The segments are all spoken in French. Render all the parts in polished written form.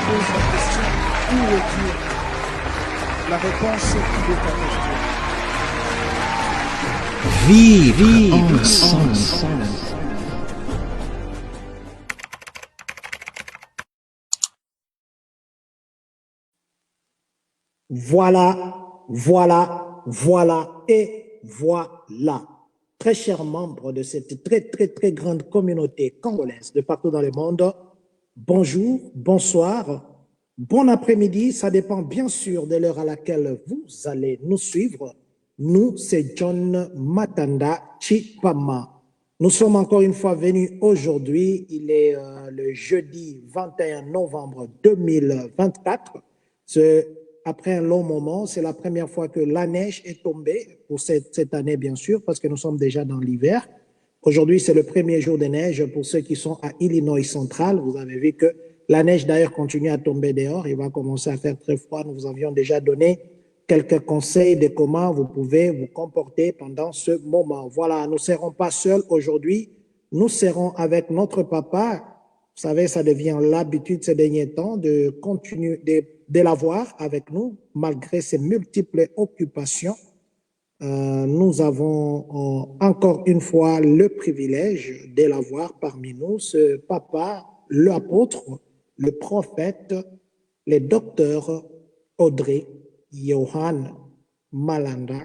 pose la question, où est Dieu? La réponse de ta question. Vivre ensemble. Voilà et voilà. Très chers membres de cette très grande communauté congolaise de partout dans le monde, bonjour, bonsoir, bon après-midi, ça dépend bien sûr de l'heure à laquelle vous allez nous suivre. Nous, c'est John Matanda Chipama. Nous sommes encore une fois venus aujourd'hui, il est le jeudi 21 novembre 2024. Après un long moment, c'est la première fois que la neige est tombée pour cette année, bien sûr, parce que nous sommes déjà dans l'hiver. Aujourd'hui, c'est le premier jour de neige pour ceux qui sont à Illinois central. Vous avez vu que la neige, d'ailleurs, continue à tomber dehors. Il va commencer à faire très froid. Nous vous avions déjà donné quelques conseils de comment vous pouvez vous comporter pendant ce moment. Voilà, nous ne serons pas seuls aujourd'hui. Nous serons avec notre papa. Vous savez, ça devient l'habitude ces derniers temps de continuer de l'avoir avec nous, malgré ses multiples occupations. Nous avons encore une fois le privilège de l'avoir parmi nous, ce papa, l'apôtre, le prophète, le docteur Audrey Johan Malanda.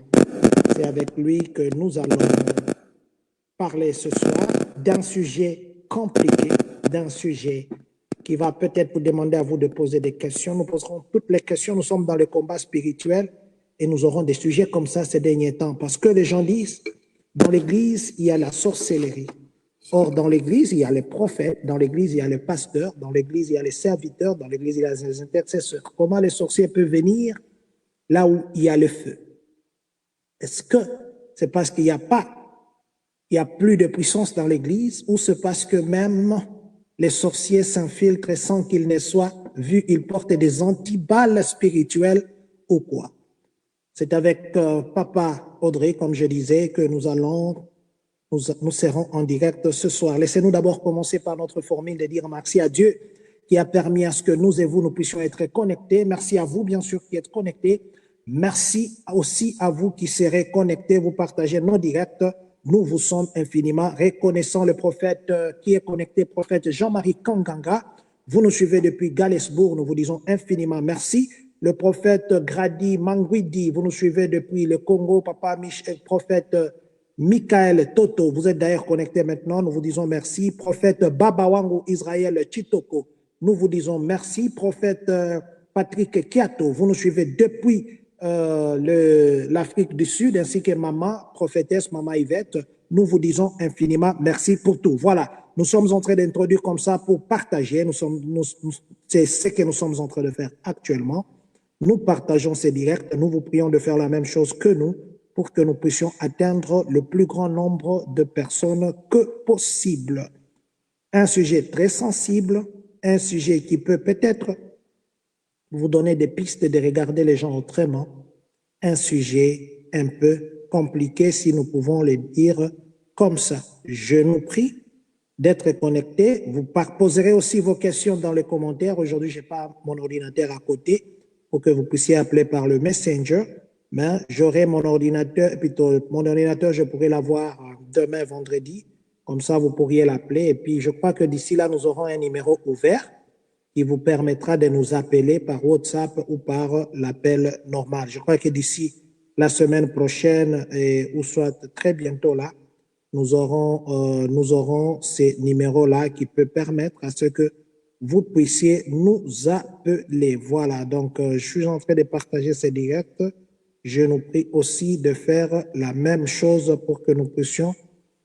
C'est avec lui que nous allons parler ce soir d'un sujet compliqué, d'un sujet qui va peut-être vous demander à vous de poser des questions. Nous poserons toutes les questions. Nous sommes dans le combat spirituel et nous aurons des sujets comme ça ces derniers temps. Parce que les gens disent, dans l'Église, il y a la sorcellerie. Or, dans l'Église, il y a les prophètes, dans l'Église, il y a les pasteurs, dans l'Église, il y a les serviteurs, dans l'Église, il y a les intercesseurs. Comment les sorciers peuvent venir là où il y a le feu? Est-ce que c'est parce qu'il n'y a pas, il y a plus de puissance dans l'Église, ou c'est parce que même les sorciers s'infiltrent sans qu'ils ne soient vus, ils portent des antiballes spirituelles ou quoi? C'est avec Papa Audrey, comme je disais, que nous serons en direct ce soir. Laissez-nous d'abord commencer par notre formule de dire merci à Dieu qui a permis à ce que nous et vous, nous puissions être connectés. Merci à vous, bien sûr, qui êtes connectés. Merci aussi à vous qui serez connectés, vous partagez nos directs. Nous vous sommes infiniment reconnaissants. Le prophète qui est connecté, prophète Jean-Marie Kanganga, vous nous suivez depuis Galesbourg, nous vous disons infiniment merci. Le prophète Grady Manguidi, vous nous suivez depuis le Congo, papa prophète Michael Toto, vous êtes d'ailleurs connecté maintenant, nous vous disons merci. Prophète Babawangu Israël Chitoko, nous vous disons merci. Prophète Patrick Kiato, vous nous suivez depuis l'Afrique du Sud, ainsi que maman, prophétesse, maman Yvette, nous vous disons infiniment merci pour tout. Voilà, nous sommes en train d'introduire comme ça pour partager, c'est ce que nous sommes en train de faire actuellement. Nous partageons ces directs, nous vous prions de faire la même chose que nous pour que nous puissions atteindre le plus grand nombre de personnes que possible. Un sujet très sensible, un sujet qui peut peut-être vous donner des pistes de regarder les gens autrement, un sujet un peu compliqué si nous pouvons le dire comme ça. Je nous prie d'être connectés. Vous poserez aussi vos questions dans les commentaires. Aujourd'hui, je n'ai pas mon ordinateur à côté pour que vous puissiez appeler par le Messenger, mais j'aurai mon ordinateur, je pourrai l'avoir demain, vendredi. Comme ça, vous pourriez l'appeler. Et puis, je crois que d'ici là, nous aurons un numéro ouvert qui vous permettra de nous appeler par WhatsApp ou par l'appel normal. Je crois que d'ici la semaine prochaine, ou soit très bientôt là, nous aurons ces numéros-là qui peuvent permettre à ce que vous puissiez nous appeler. Voilà, donc je suis en train de partager ces directs. Je nous prie aussi de faire la même chose pour que nous puissions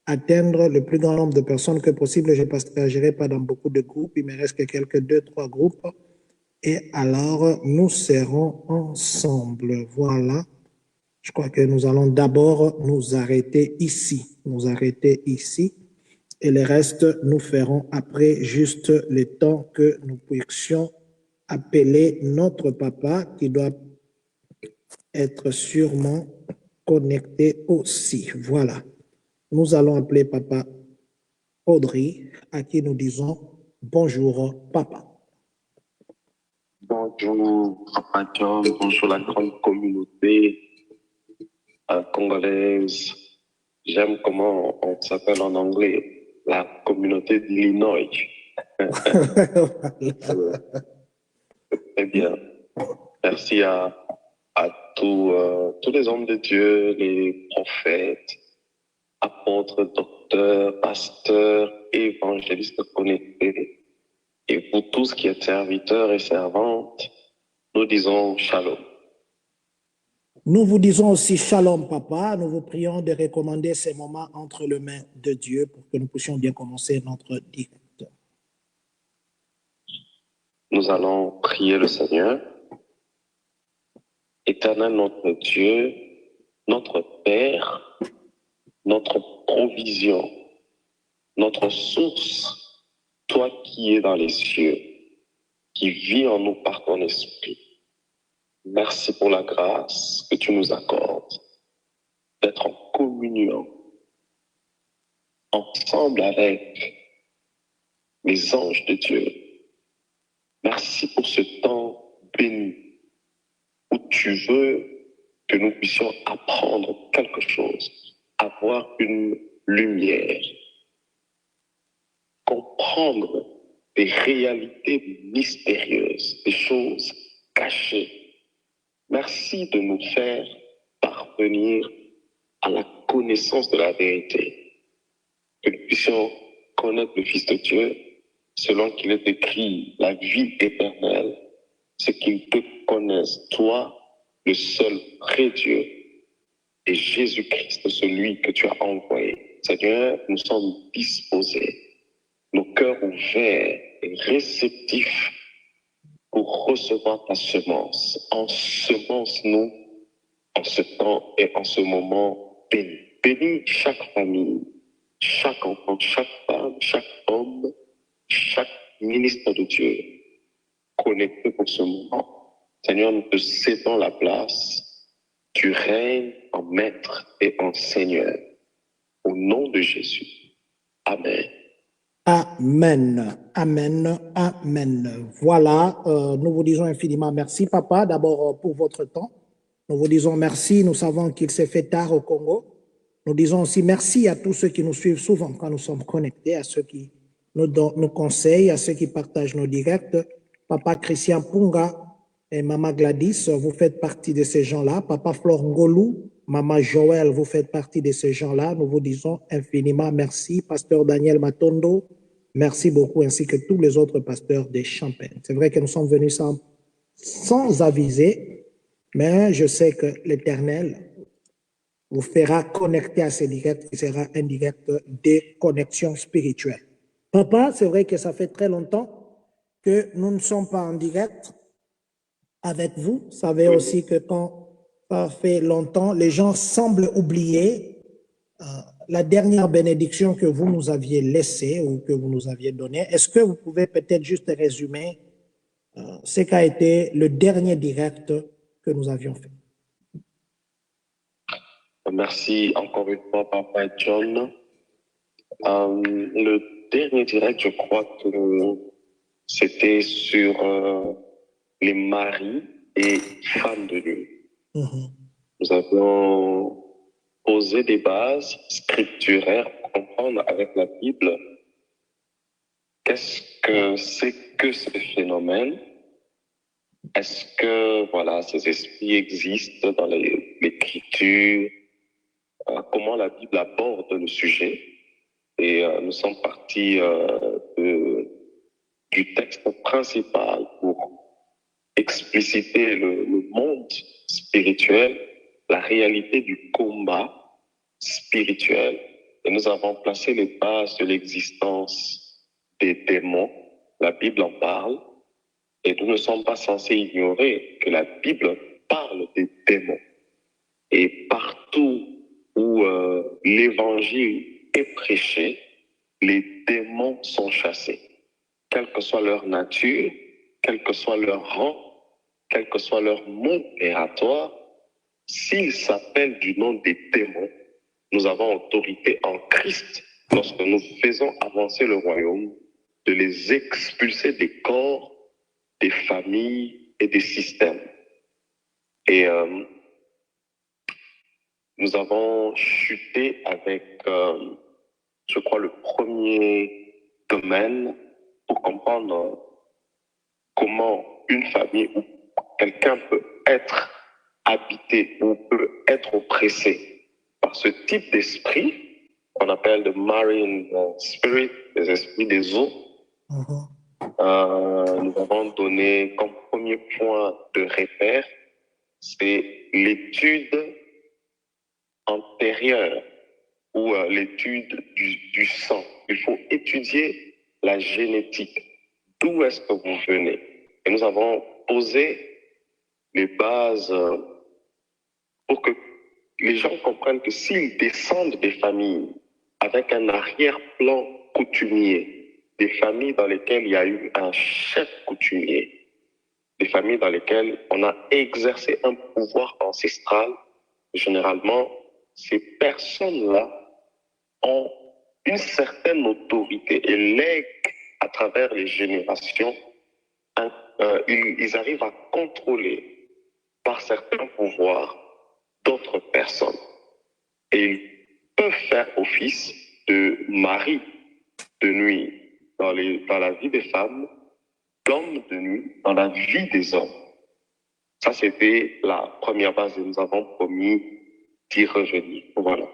atteindre le plus grand nombre de personnes que possible. Je ne partagerai pas dans beaucoup de groupes, il me reste que quelques 2-3 groupes. Et alors, nous serons ensemble. Voilà. Je crois que nous allons d'abord nous arrêter ici. Et le reste, nous ferons après juste le temps que nous puissions appeler notre papa qui doit être sûrement connecté aussi. Voilà. Nous allons appeler papa Audrey, à qui nous disons bonjour papa. Bonjour, Papa John, bonjour la grande communauté congolaise. J'aime comment on s'appelle en anglais, la communauté d'Illinois. Très bien. Merci à tous les hommes de Dieu, les prophètes, apôtres, docteurs, pasteurs, évangélistes connectés. Et vous tous qui êtes serviteurs et servantes, nous disons shalom. Nous vous disons aussi shalom, papa. Nous vous prions de recommander ces moments entre les mains de Dieu pour que nous puissions bien commencer notre direct. Nous allons prier le Seigneur. Éternel notre Dieu, notre Père, notre provision, notre source, toi qui es dans les cieux, qui vis en nous par ton esprit. Merci pour la grâce que tu nous accordes d'être en communion, ensemble avec les anges de Dieu. Merci pour ce temps béni où tu veux que nous puissions apprendre quelque chose, avoir une lumière, comprendre des réalités mystérieuses, des choses cachées. Merci de nous faire parvenir à la connaissance de la vérité, que nous puissions connaître le Fils de Dieu selon qu'il est écrit la vie éternelle, ce qu'ils te connaissent, toi, le seul vrai Dieu, et Jésus-Christ, celui que tu as envoyé. Seigneur, nous sommes disposés, nos cœurs ouverts et réceptifs pour recevoir ta semence. Ensemence-nous en ce temps et en ce moment béni. Bénis chaque famille, chaque enfant, chaque femme, chaque homme, chaque ministre de Dieu connecté pour ce moment. Seigneur, nous te cédons la place. Tu règnes en maître et en Seigneur. Au nom de Jésus. Amen. Amen, amen, amen. Voilà, nous vous disons infiniment merci, papa, d'abord pour votre temps. Nous vous disons merci, nous savons qu'il s'est fait tard au Congo. Nous disons aussi merci à tous ceux qui nous suivent souvent quand nous sommes connectés, à ceux qui nous conseillent, à ceux qui partagent nos directs. Papa Christian Punga et Maman Gladys, vous faites partie de ces gens-là. Papa Flore Ngolou, Maman Joël, vous faites partie de ces gens-là. Nous vous disons infiniment merci. Pasteur Daniel Matondo, merci beaucoup, ainsi que tous les autres pasteurs des Champaignes. C'est vrai que nous sommes venus sans aviser, mais je sais que l'Éternel vous fera connecter à ce direct qui sera un direct de connexion spirituelle. Papa, c'est vrai que ça fait très longtemps que nous ne sommes pas en direct avec vous. Vous savez aussi que quand ça fait longtemps, les gens semblent oublier la dernière bénédiction que vous nous aviez laissée ou que vous nous aviez donnée. Est-ce que vous pouvez peut-être juste résumer ce qu'a été le dernier direct que nous avions fait? Merci encore une fois, Papa John. Le dernier direct, je crois que c'était sur les maris et femmes de Dieu. Nous avions posé des bases scripturaires pour comprendre avec la Bible qu'est-ce que c'est que ce phénomène. Est-ce que voilà, ces esprits existent dans l'Écriture? Comment la Bible aborde le sujet? Et nous sommes partis du texte principal pour expliciter le monde spirituel, la réalité du combat spirituel. Et nous avons placé les bases de l'existence des démons. La Bible en parle. Et nous ne sommes pas censés ignorer que la Bible parle des démons. Et partout où l'évangile est prêché, les démons sont chassés. Quelle que soit leur nature, quel que soit leur rang, quel que soit leur nom opératoire, s'ils s'appellent du nom des démons, nous avons autorité en Christ, lorsque nous faisons avancer le royaume, de les expulser des corps, des familles, et des systèmes. Et nous avons chuté avec, je crois, le premier domaine pour comprendre comment une famille ou quelqu'un peut être habité ou peut être oppressé par ce type d'esprit qu'on appelle le marine spirit, les esprits des eaux. Nous avons donné comme premier point de repère, c'est l'étude antérieure ou l'étude du sang. Il faut étudier la génétique. D'où est-ce que vous venez? Et nous avons posé les bases pour que les gens comprennent que s'ils descendent des familles avec un arrière-plan coutumier, des familles dans lesquelles il y a eu un chef coutumier, des familles dans lesquelles on a exercé un pouvoir ancestral, généralement, ces personnes-là ont une certaine autorité et lèguent à travers les générations, ils arrivent à contrôler par certains pouvoirs d'autres personnes. Et ils peuvent faire office de mari de nuit dans la vie des femmes, d'homme de nuit dans la vie des hommes. Ça, c'était la première base et nous avons promis d'y revenir. Voilà.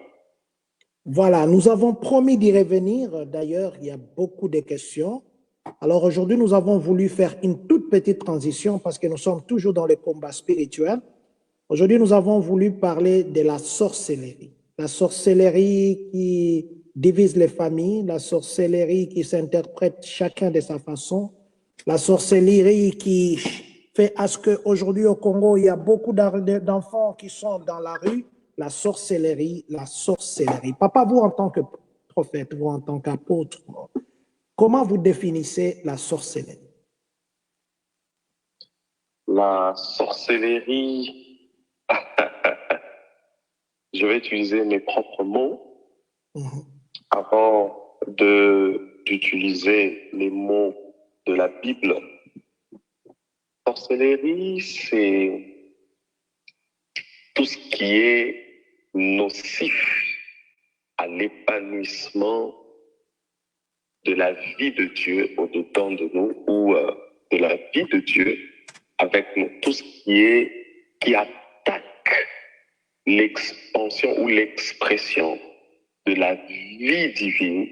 Voilà, nous avons promis d'y revenir. D'ailleurs, il y a beaucoup de questions. Alors aujourd'hui, nous avons voulu faire une toute petite transition parce que nous sommes toujours dans le combat spirituel. Aujourd'hui, nous avons voulu parler de la sorcellerie. La sorcellerie qui divise les familles, la sorcellerie qui s'interprète chacun de sa façon, la sorcellerie qui fait à ce qu'aujourd'hui au Congo, il y a beaucoup d'enfants qui sont dans la rue. La sorcellerie, la sorcellerie. Papa, vous en tant que prophète, vous en tant qu'apôtre, comment vous définissez la sorcellerie? La sorcellerie, je vais utiliser mes propres mots avant d'utiliser les mots de la Bible. Sorcellerie, c'est tout ce qui est nocif à l'épanouissement de la vie de Dieu au-dedans de nous ou de la vie de Dieu avec nous. Tout ce qui attaque l'expansion ou l'expression de la vie divine,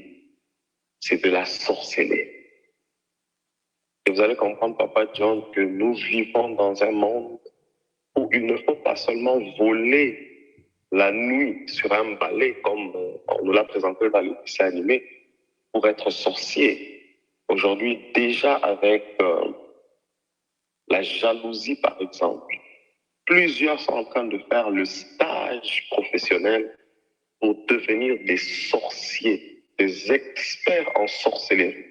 c'est de la sorcellerie. Et vous allez comprendre, Papa John, que nous vivons dans un monde où il ne faut pas seulement voler la nuit sur un balai, comme on nous l'a présenté dans les dessins animés, pour être sorcier. Aujourd'hui, déjà avec la jalousie, par exemple, plusieurs sont en train de faire le stage professionnel pour devenir des sorciers, des experts en sorcellerie.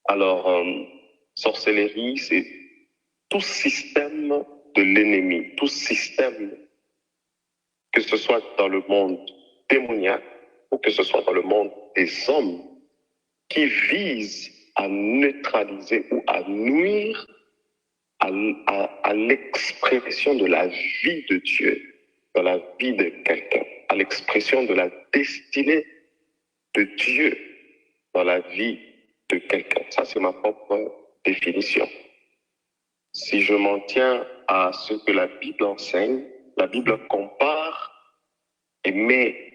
Alors, sorcellerie, c'est tout système de l'ennemi, tout système, que ce soit dans le monde démoniaque ou que ce soit dans le monde des hommes, qui vise à neutraliser ou à nuire à l'expression de la vie de Dieu dans la vie de quelqu'un, à l'expression de la destinée de Dieu dans la vie de quelqu'un. Ça, c'est ma propre définition. Si je m'en tiens à ce que la Bible enseigne, la Bible compare et met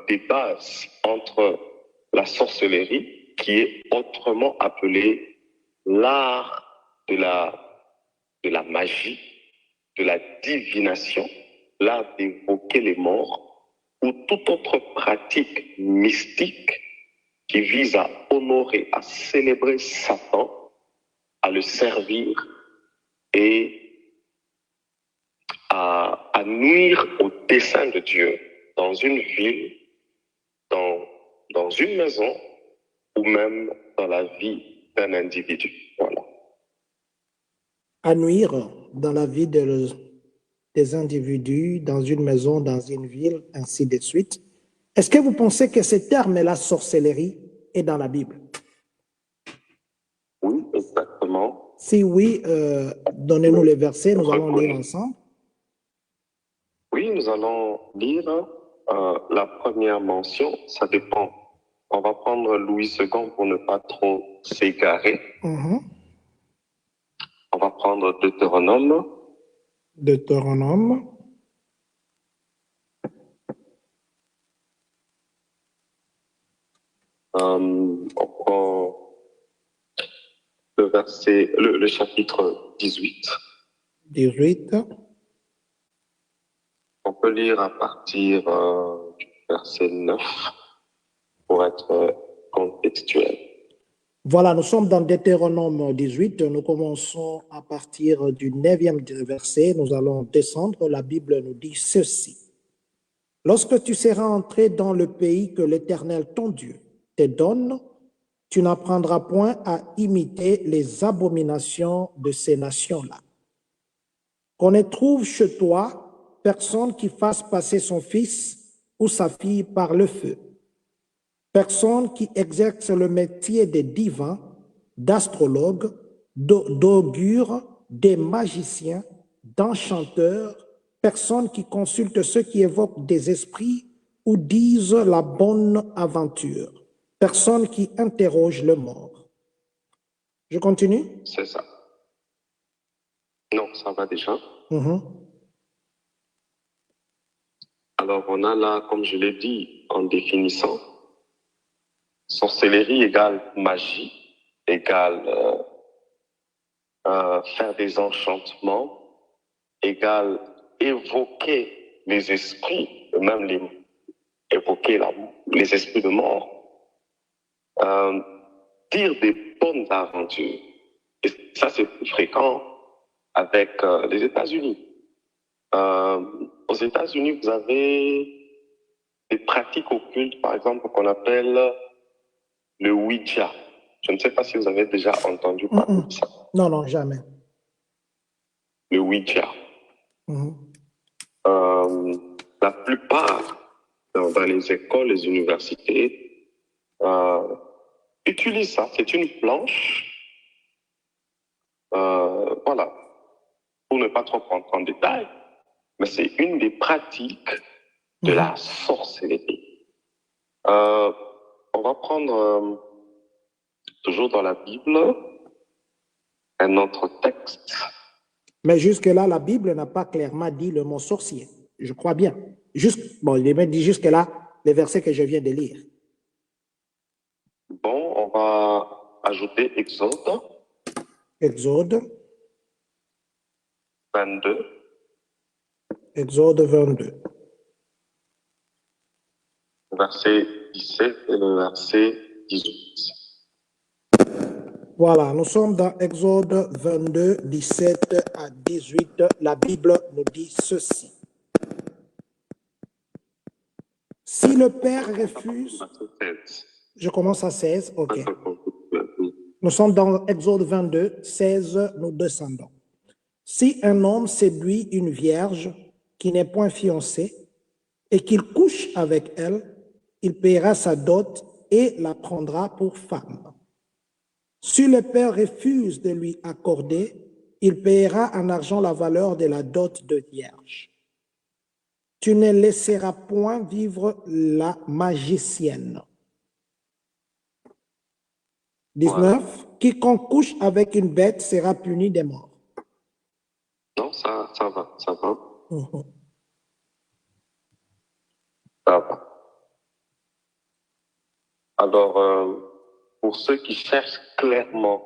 des bases entre la sorcellerie, qui est autrement appelée l'art de la magie, de la divination, l'art d'évoquer les morts, ou toute autre pratique mystique qui vise à honorer, à célébrer Satan, à le servir et à nuire au dessein de Dieu dans une ville, dans une maison ou même dans la vie d'un individu. Voilà. À nuire dans la vie des individus, dans une maison, dans une ville, ainsi de suite. Est-ce que vous pensez que ce terme-là, sorcellerie, est dans la Bible? Oui, exactement. Si oui, donnez-nous les versets, nous allons lire ensemble. Oui, nous allons lire la première mention, ça dépend. On va prendre Louis II pour ne pas trop s'égarer. Mhm. On va prendre Deutéronome. Deutéronome. On prend le chapitre 18. 18. On peut lire à partir du verset 9 pour être contextuel. Voilà, nous sommes dans Deutéronome 18. Nous commençons à partir du 9e verset. Nous allons descendre. La Bible nous dit ceci. Lorsque tu seras entré dans le pays que l'Éternel, ton Dieu, te donne, tu n'apprendras point à imiter les abominations de ces nations-là. Qu'on ne trouve chez toi personne qui fasse passer son fils ou sa fille par le feu, personne qui exerce le métier de divin, d'astrologue, d'augure, des magiciens, d'enchanteurs, personne qui consulte ceux qui évoquent des esprits ou disent la bonne aventure, personne qui interroge le mort. Je continue? C'est ça. Non, ça va déjà. Alors, on a là, comme je l'ai dit en définissant, sorcellerie égale magie, égale faire des enchantements, égale évoquer les esprits, même évoquer les esprits de mort, dire des bonnes aventures. Et ça, c'est plus fréquent avec les États-Unis. Aux États-Unis, vous avez des pratiques occultes, par exemple, qu'on appelle le Ouija. Je ne sais pas si vous avez déjà entendu parler de ça. Non, non, jamais. Le Ouija. La plupart, dans les écoles, les universités, utilisent ça. C'est une planche. Voilà. Pour ne pas trop rentrer en détail, mais c'est une des pratiques de la sorcellerie. On va prendre toujours dans la Bible un autre texte. Mais jusque-là, la Bible n'a pas clairement dit le mot sorcier. Je crois bien. Bon, il est dit jusque-là les versets que je viens de lire. Bon, on va ajouter Exode. Exode. 22. Exode 22. Verset 17 et le verset 18. Voilà, nous sommes dans Exode 22, 17 à 18. La Bible nous dit ceci. Si le Père refuse... Je commence à 16, ok. Nous sommes dans Exode 22, 16, nous descendons. Si un homme séduit une vierge qui n'est point fiancée et qu'il couche avec elle, il paiera sa dot et la prendra pour femme. Si le père refuse de lui accorder, il paiera en argent la valeur de la dot de vierge. Tu ne laisseras point vivre la magicienne. 19. Quiconque couche avec une bête sera puni de mort. Non, ça va. Ça va. Alors, pour ceux qui cherchent clairement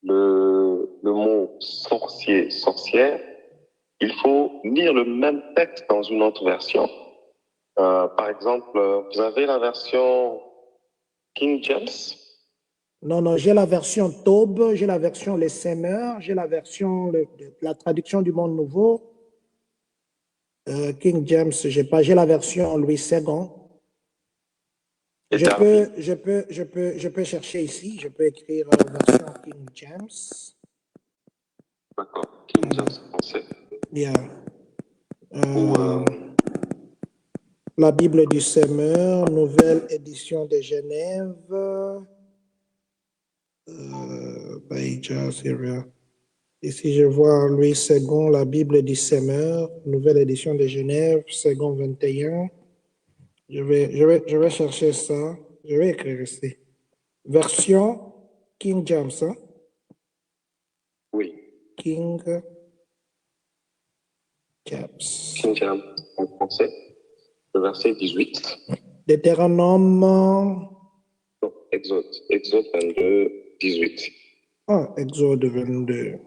le mot sorcier, sorcière, il faut lire le même texte dans une autre version. Par exemple, vous avez la version King James? Non, j'ai la version Taube, j'ai la version Les Semeurs, j'ai la version, la traduction du Monde Nouveau. King James, j'ai pas, j'ai la version Louis II. Je peux chercher ici, je peux écrire version King James. D'accord, King James français. Yeah. La Bible du Semeur, nouvelle édition de Genève. Taïja, Syria. Ici, je vois Louis II, la Bible du Semeur, nouvelle édition de Genève, second 21. Je vais chercher ça. Je vais écrire ici. Version King James, hein? Oui. King James. King James en français, le verset 18. Deutéronome. Non, Exode 22, 18. Ah, Exode 22.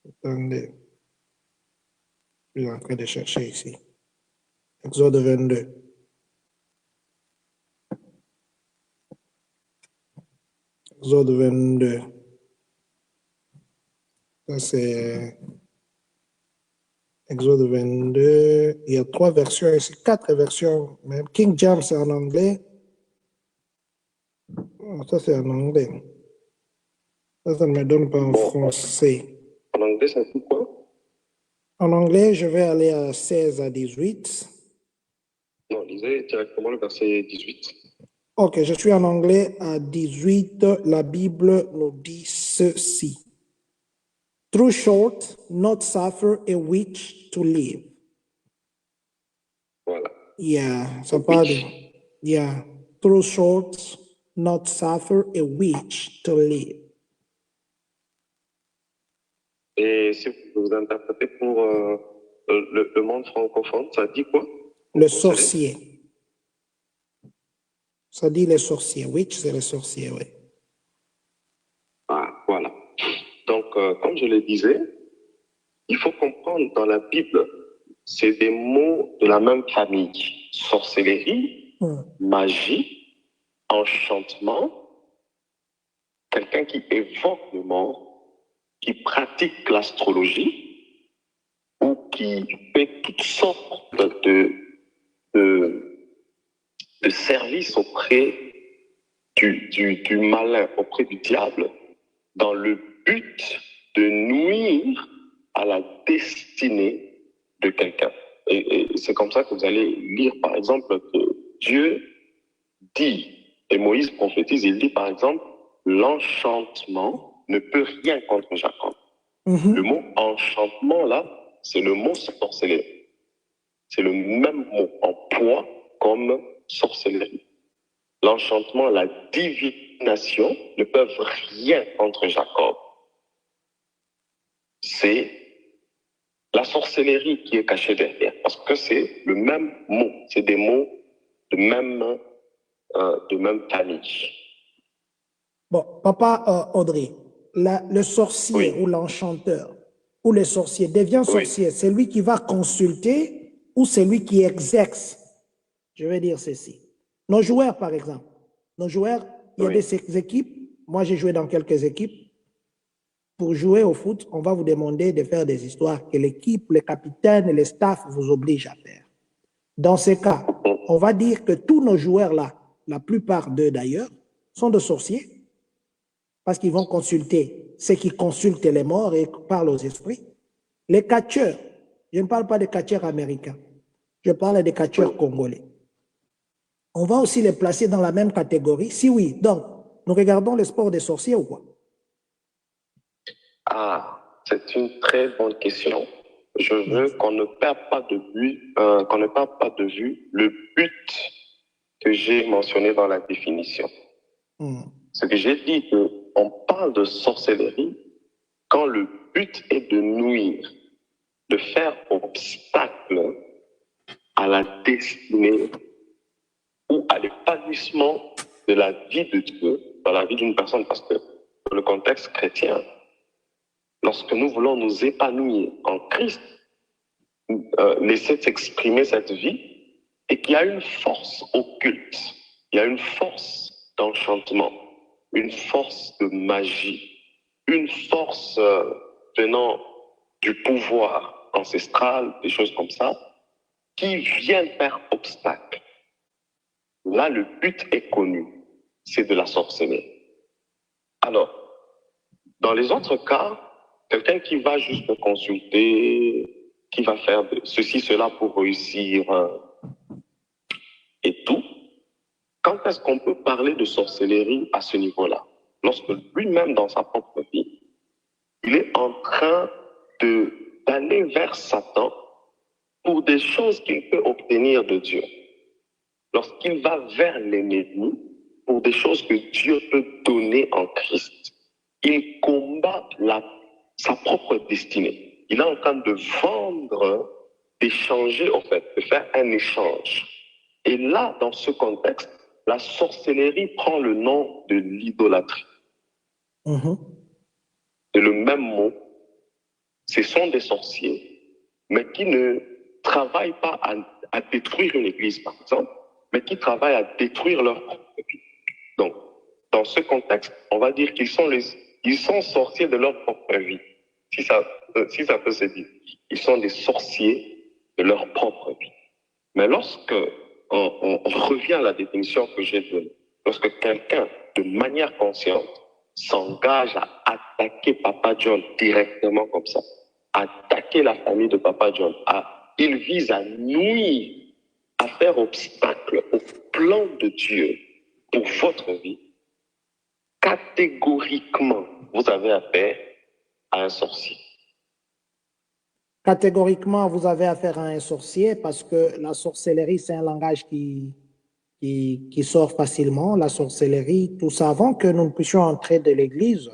Attendez. Je suis en train de chercher ici. Exode 22. Exode 22. Ça, c'est Exode 22. Il y a 3 versions ici, 4 versions. Même King James, c'est en anglais. Oh, ça, c'est en anglais. Ça ne me donne pas en français. En anglais, ça dit quoi? En anglais, je vais aller à 16 à 18. Non, lisez directement le verset 18. Ok, je suis en anglais à 18. La Bible nous dit ceci. Through short, not suffer a witch to live. Voilà. Yeah, ça parle de... Yeah, through short, not suffer a witch to live. Et si vous interprétez pour le monde francophone, ça dit quoi? Le sorcier. Ça dit les sorciers. Witch, c'est les sorciers, oui. Ah, voilà. Donc, comme je le disais, il faut comprendre dans la Bible, c'est des mots de la même famille. Sorcellerie, magie, enchantement, quelqu'un qui évoque le mort, qui pratique l'astrologie ou qui fait toutes sortes de services auprès du malin, auprès du diable, dans le but de nuire à la destinée de quelqu'un. Et c'est comme ça que vous allez lire, par exemple, que Dieu dit, et Moïse prophétise, il dit, par exemple, l'enchantement ne peut rien contre Jacob. Le mot enchantement, là, c'est le mot sorcellerie. C'est le même mot en poids comme sorcellerie. L'enchantement, la divination ne peuvent rien contre Jacob. C'est la sorcellerie qui est cachée derrière, parce que c'est le même mot, c'est des mots de même famille. Bon, papa Audrey, le sorcier ou l'enchanteur ou le sorcier devient sorcier, c'est lui qui va consulter ou c'est lui qui exerce. Je vais dire ceci. Nos joueurs, par exemple, nos joueurs, il y a des équipes, moi j'ai joué dans quelques équipes. Pour jouer au foot, on va vous demander de faire des histoires que l'équipe, le capitaine et le staff vous obligent à faire. Dans ce cas, on va dire que tous nos joueurs-là, la plupart d'eux d'ailleurs, sont des sorciers parce qu'ils vont consulter ceux qui consultent les morts et parlent aux esprits. Les catcheurs, je ne parle pas des catcheurs américains, je parle des catcheurs congolais. On va aussi les placer dans la même catégorie. Si oui, donc, nous regardons le sport des sorciers ou quoi? Ah, c'est une très bonne question. Je veux qu'on ne perde pas de vue, le but que j'ai mentionné dans la définition. Ce que j'ai dit, qu'on parle de sorcellerie quand le but est de nuire, de faire obstacle à la destinée ou à l'épanouissement de la vie de Dieu dans la vie d'une personne, parce que dans le contexte chrétien, lorsque nous voulons nous épanouir en Christ, laisser s'exprimer cette vie, et qu'il y a une force occulte, il y a une force d'enchantement, une force de magie, une force venant du pouvoir ancestral, des choses comme ça, qui vient faire obstacle. Là, le but est connu, c'est de la sorcellerie. Alors, dans les autres cas, quelqu'un qui va juste consulter, qui va faire ceci, cela pour réussir et tout, quand est-ce qu'on peut parler de sorcellerie à ce niveau-là? lorsque lui-même, dans sa propre vie, il est en train d'aller vers Satan pour des choses qu'il peut obtenir de Dieu. Lorsqu'il va vers l'ennemi pour des choses que Dieu peut donner en Christ, il combat sa propre destinée. Il est en train de vendre, d'échanger, en fait, de faire un échange. Et là, dans ce contexte, la sorcellerie prend le nom de l'idolâtrie. C'est le même mot. Ce sont des sorciers, mais qui ne travaillent pas à détruire une église, par exemple, mais qui travaillent à détruire leur propre vie. Donc, dans ce contexte, on va dire qu'ils sont sorciers de leur propre vie, si ça peut se dire. Ils sont des sorciers de leur propre vie. Mais lorsque on revient à la définition que j'ai donnée, lorsque quelqu'un, de manière consciente, s'engage à attaquer Papa John directement comme ça, attaquer la famille de Papa John, il vise à nuire, à faire obstacle au plan de Dieu pour votre vie, catégoriquement, vous avez affaire à un sorcier. Catégoriquement, vous avez affaire à un sorcier parce que la sorcellerie, c'est un langage qui sort facilement. La sorcellerie, tout ça, avant que nous ne puissions entrer de l'église,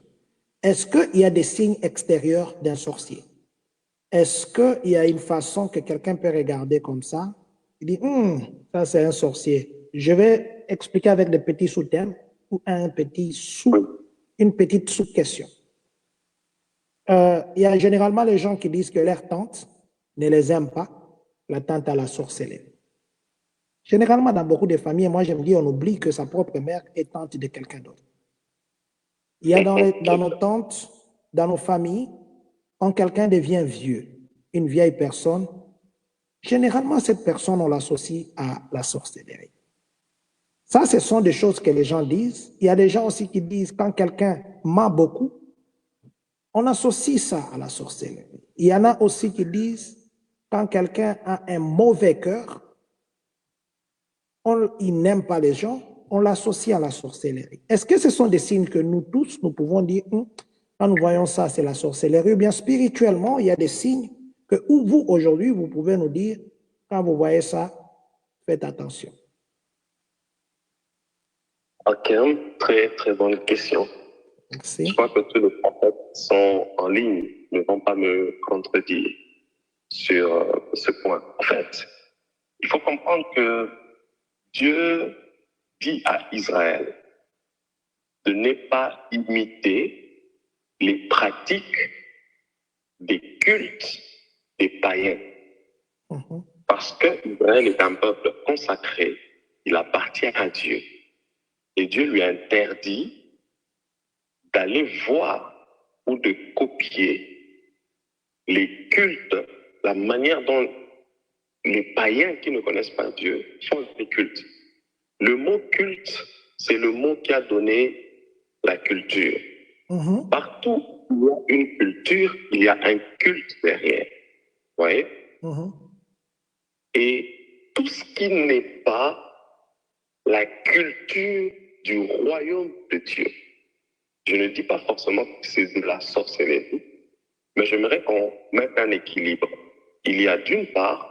est-ce qu'il y a des signes extérieurs d'un sorcier? Est-ce qu'il y a une façon que quelqu'un peut regarder comme ça? Il dit, ça c'est un sorcier. Je vais expliquer avec des petits sous-thèmes ou une petite sous-question. Il y a généralement les gens qui disent que leur tante ne les aime pas, la tante à la sorcellerie. Généralement, dans beaucoup de familles, moi je me dis, on oublie que sa propre mère est tante de quelqu'un d'autre. Il y a dans nos tantes, dans nos familles, quand quelqu'un devient vieux, une vieille personne, généralement cette personne, on l'associe à la sorcellerie. Ça, ce sont des choses que les gens disent. Il y a des gens aussi qui disent, quand quelqu'un ment beaucoup, on associe ça à la sorcellerie. Il y en a aussi qui disent, quand quelqu'un a un mauvais cœur, il n'aime pas les gens, on l'associe à la sorcellerie. Est-ce que ce sont des signes que nous tous, nous pouvons dire, quand nous voyons ça, c'est la sorcellerie, ou bien spirituellement, il y a des signes que vous, aujourd'hui, vous pouvez nous dire, quand vous voyez ça, faites attention. Ok, très, très bonne question. Merci. Je crois que tous les prophètes sont en ligne, ne vont pas me contredire sur ce point. En fait, il faut comprendre que Dieu dit à Israël de ne pas imiter les pratiques des cultes des païens. Parce que Israël est un peuple consacré, il appartient à Dieu. Et Dieu lui interdit d'aller voir ou de copier les cultes, la manière dont les païens qui ne connaissent pas Dieu font les cultes. Le mot culte, c'est le mot qui a donné la culture. Partout où il y a une culture, il y a un culte derrière. Vous voyez? Et tout ce qui n'est pas la culture du royaume de Dieu, je ne dis pas forcément que c'est de la sorcellerie, mais j'aimerais qu'on mette un équilibre. Il y a d'une part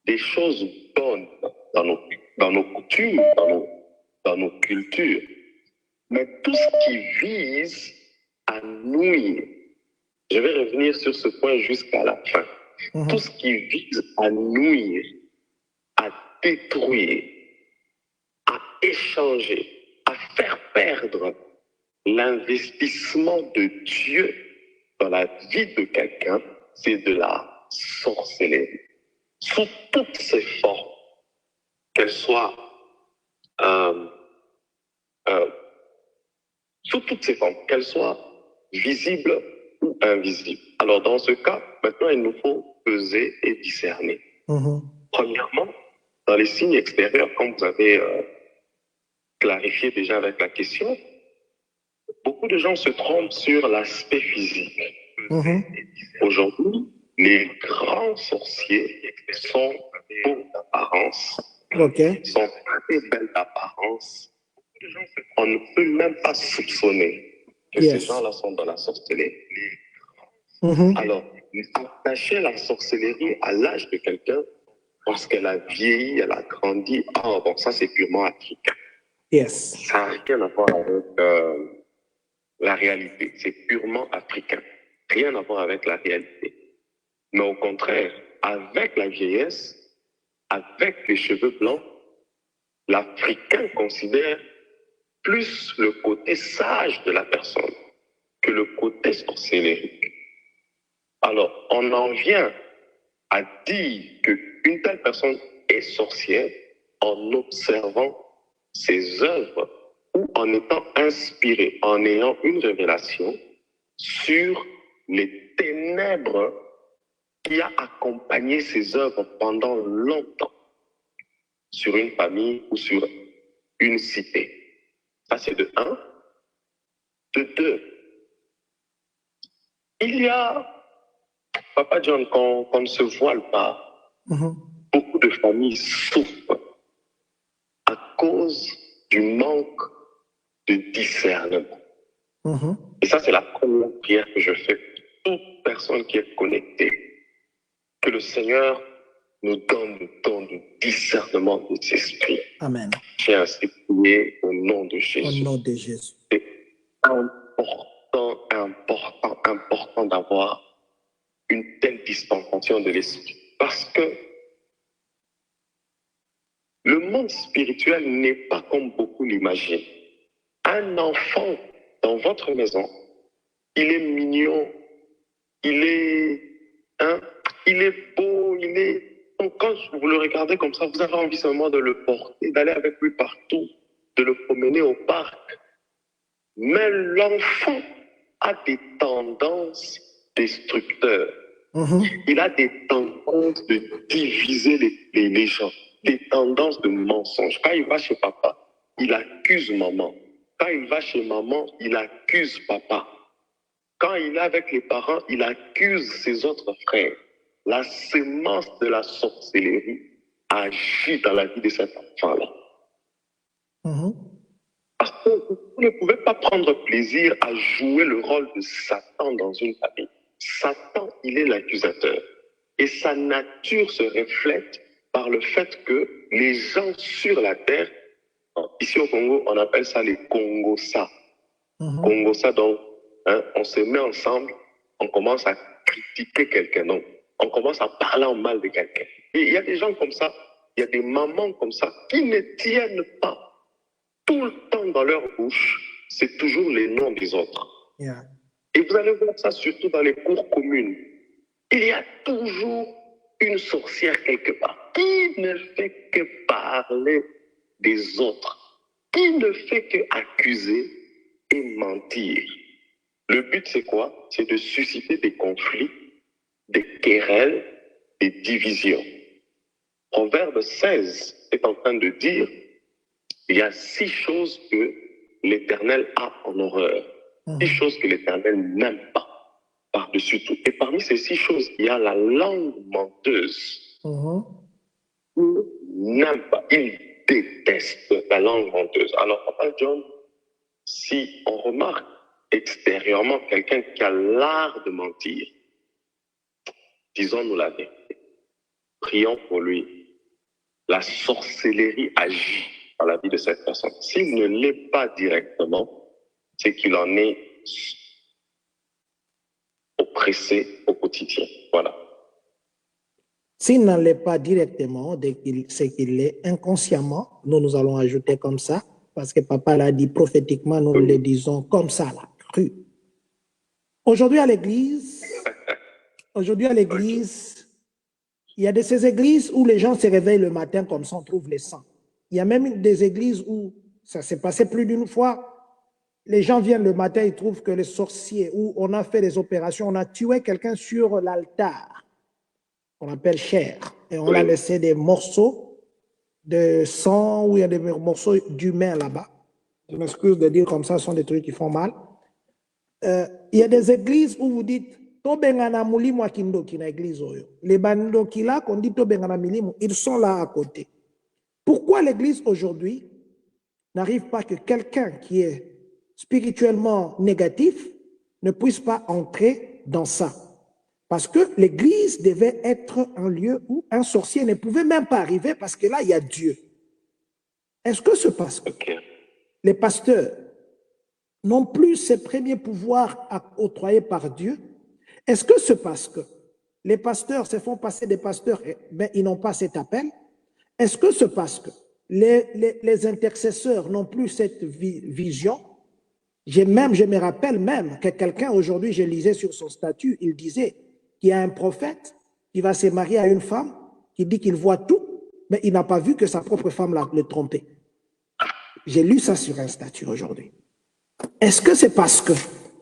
des choses bonnes dans nos coutumes, dans nos cultures, mais tout ce qui vise à nuire, je vais revenir sur ce point jusqu'à la fin, tout ce qui vise à nuire, à détruire, à échanger, à faire perdre l'investissement de Dieu dans la vie de quelqu'un, c'est de la sorcellerie. Sous toutes ses formes, qu'elles soient sous toutes ses formes, qu'elles soient visibles ou invisibles. Alors dans ce cas, maintenant il nous faut peser et discerner. Premièrement, dans les signes extérieurs, comme vous avez clarifié déjà avec la question, beaucoup de gens se trompent sur l'aspect physique. Aujourd'hui, les grands sorciers sont beaux d'apparence, sont très belles d'apparence, On ne peut même pas soupçonner que Yes. ces gens-là sont dans la sorcellerie. Mhm. Alors, attacher la sorcellerie à l'âge de quelqu'un parce qu'elle a vieilli, elle a grandi, ah bon, ça c'est purement africain. Yes. Ça n'a rien à voir avec la réalité. C'est purement africain. Rien à voir avec la réalité. Mais au contraire, avec la vieillesse, avec les cheveux blancs, l'Africain considère plus le côté sage de la personne que le côté sorcellérique. Alors, on en vient à dire qu'une telle personne est sorcière en observant ses œuvres ou en étant inspiré, en ayant une révélation sur les ténèbres qui a accompagné ses œuvres pendant longtemps sur une famille ou sur une cité. Ça, c'est de un. De deux, il y a, Papa John, qu'on ne se voile pas, Mhm. beaucoup de familles souffrent à cause du manque de discernement. Mhm. Et ça, c'est la première prière que je fais pour toute personne qui est connectée. Que le Seigneur nous donne le don de discernement des esprits. Amen. J'ai ainsi prié au nom de Au Jésus. nom de Jésus. C'est important d'avoir une telle dispensation de l'esprit. Parce que le monde spirituel n'est pas comme beaucoup l'imaginent. Un enfant dans votre maison, il est mignon, il est beau, Donc, quand vous le regardez comme ça, vous avez envie seulement de le porter, d'aller avec lui partout, de le promener au parc. Mais l'enfant a des tendances destructeurs. Mhm. Il a des tendances de diviser les gens, des tendances de mensonge. Quand il va chez papa, il accuse maman. Quand il va chez maman, il accuse papa. Quand il est avec les parents, il accuse ses autres frères. La sémence de la sorcellerie agit dans la vie de cet enfant-là. Mhm. Parce que vous ne pouvez pas prendre plaisir à jouer le rôle de Satan dans une famille. Satan, il est l'accusateur. Et sa nature se reflète par le fait que les gens sur la terre, ici au Congo, on appelle ça les Congosa. Mhm. Congosa, donc, on se met ensemble, on commence à critiquer quelqu'un, donc, on commence à parler en mal de quelqu'un. Et il y a des gens comme ça, il y a des mamans comme ça, qui ne tiennent pas tout le temps dans leur bouche, c'est toujours les noms des autres. Yeah. Et vous allez voir ça surtout dans les cours communes. Il y a toujours une sorcière quelque part qui ne fait que parler des autres, qui ne fait que accuser et mentir. Le but, c'est quoi? C'est de susciter des conflits, des querelles, des divisions. Proverbe 16 est en train de dire il y a 6 choses que l'Éternel a en horreur. 6 choses que l'Éternel n'aime pas, par-dessus tout. Et parmi ces 6 choses, il y a la langue menteuse. Il n'aime pas, il déteste la langue menteuse. Alors, Papa John, si on remarque extérieurement quelqu'un qui a l'art de mentir, disons-nous la vérité. Prions pour lui. La sorcellerie agit dans la vie de cette personne. S'il ne l'est pas directement, c'est qu'il en est oppressé au quotidien. Voilà. S'il n'en l'est pas directement, c'est qu'il l'est inconsciemment, nous allons ajouter comme ça, parce que papa l'a dit prophétiquement, nous le disons comme ça, là, cru. Aujourd'hui à l'église, il y a de ces églises où les gens se réveillent le matin comme ça, on trouve les sangs. Il y a même des églises où ça s'est passé plus d'une fois. Les gens viennent le matin, ils trouvent que les sorciers, où on a fait des opérations, on a tué quelqu'un sur l'altar, qu'on appelle chair, et on a laissé des morceaux de sang, où il y a des morceaux d'humain là-bas. Je m'excuse de dire comme ça, ce sont des trucs qui font mal. Il y a des églises où vous dites, les bandoki là, qu'on dit ils sont là à côté. Pourquoi l'église aujourd'hui n'arrive pas que quelqu'un qui est spirituellement négatif ne puisse pas entrer dans ça. Parce que l'église devait être un lieu où un sorcier ne pouvait même pas arriver parce que là, il y a Dieu. Est-ce que ce parce que Ok. les pasteurs n'ont plus ces premiers pouvoirs octroyés par Dieu? Est-ce que c'est parce que les pasteurs se font passer des pasteurs, mais ils n'ont pas cet appel? Est-ce que c'est parce que les intercesseurs n'ont plus cette vision? Je me rappelle même que quelqu'un aujourd'hui, je lisais sur son statut, il disait qu'il y a un prophète qui va se marier à une femme, qui dit qu'il voit tout, mais il n'a pas vu que sa propre femme le trompait. J'ai lu ça sur un statut aujourd'hui. Est-ce que c'est parce que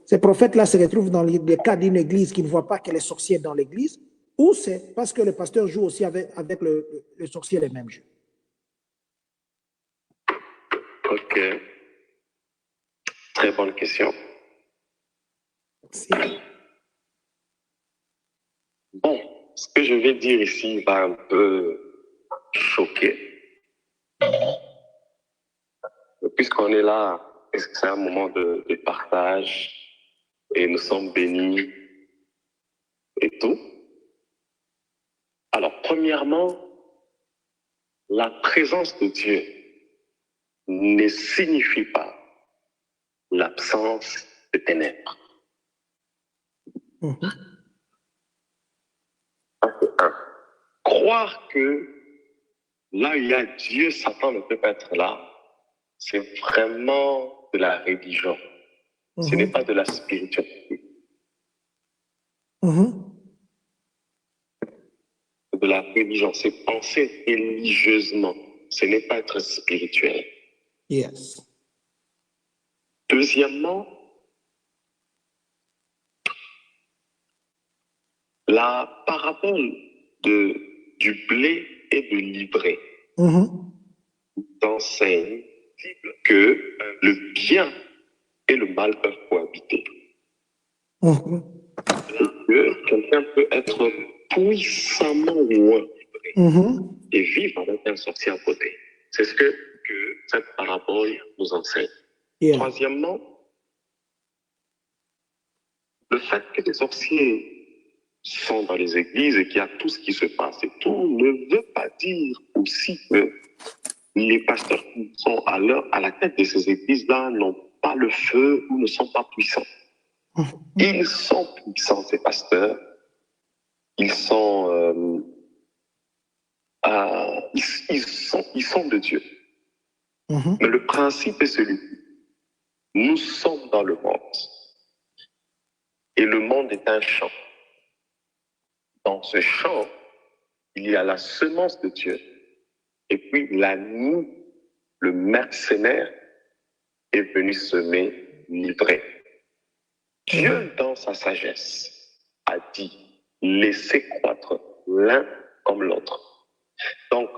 ces prophètes-là se retrouvent dans le cas d'une église qui ne voit pas qu'elle est sorcière dans l'église, ou c'est parce que le pasteur joue aussi avec le sorcier les mêmes jeux? Ok. Très bonne question. Merci. Bon, ce que je vais dire ici va un peu choquer. Puisqu'on est là, est-ce que c'est un moment de partage et nous sommes bénis et tout? Alors, premièrement, la présence de Dieu ne signifie pas l'absence de ténèbres. Croire que là où il y a Dieu, Satan ne peut pas être là, c'est vraiment de la religion. Ce n'est pas de la spiritualité. De la religion, c'est penser religieusement. Ce n'est pas être spirituel. Yes. Deuxièmement, la parabole du blé et de l'ivraie enseigne que le bien et le mal peuvent cohabiter. Que quelqu'un peut être puissamment loin et vivre avec un sorcier à côté. C'est ce que cette parabole nous enseigne. Yeah. Troisièmement, le fait que les sorciers sont dans les églises et qu'il y a tout ce qui se passe et tout ne veut pas dire aussi que les pasteurs qui sont à la tête de ces églises-là n'ont pas le feu ou ne sont pas puissants. Ils sont puissants, ces pasteurs. Ils sont, ils sont de Dieu. Mais le principe est celui. Nous sommes dans le monde. Et le monde est un champ. Dans ce champ, il y a la semence de Dieu. Et puis l'ennemi, le mercenaire, est venu semer l'ivraie. Dieu, dans sa sagesse, a dit, laissez croître l'un comme l'autre. Donc,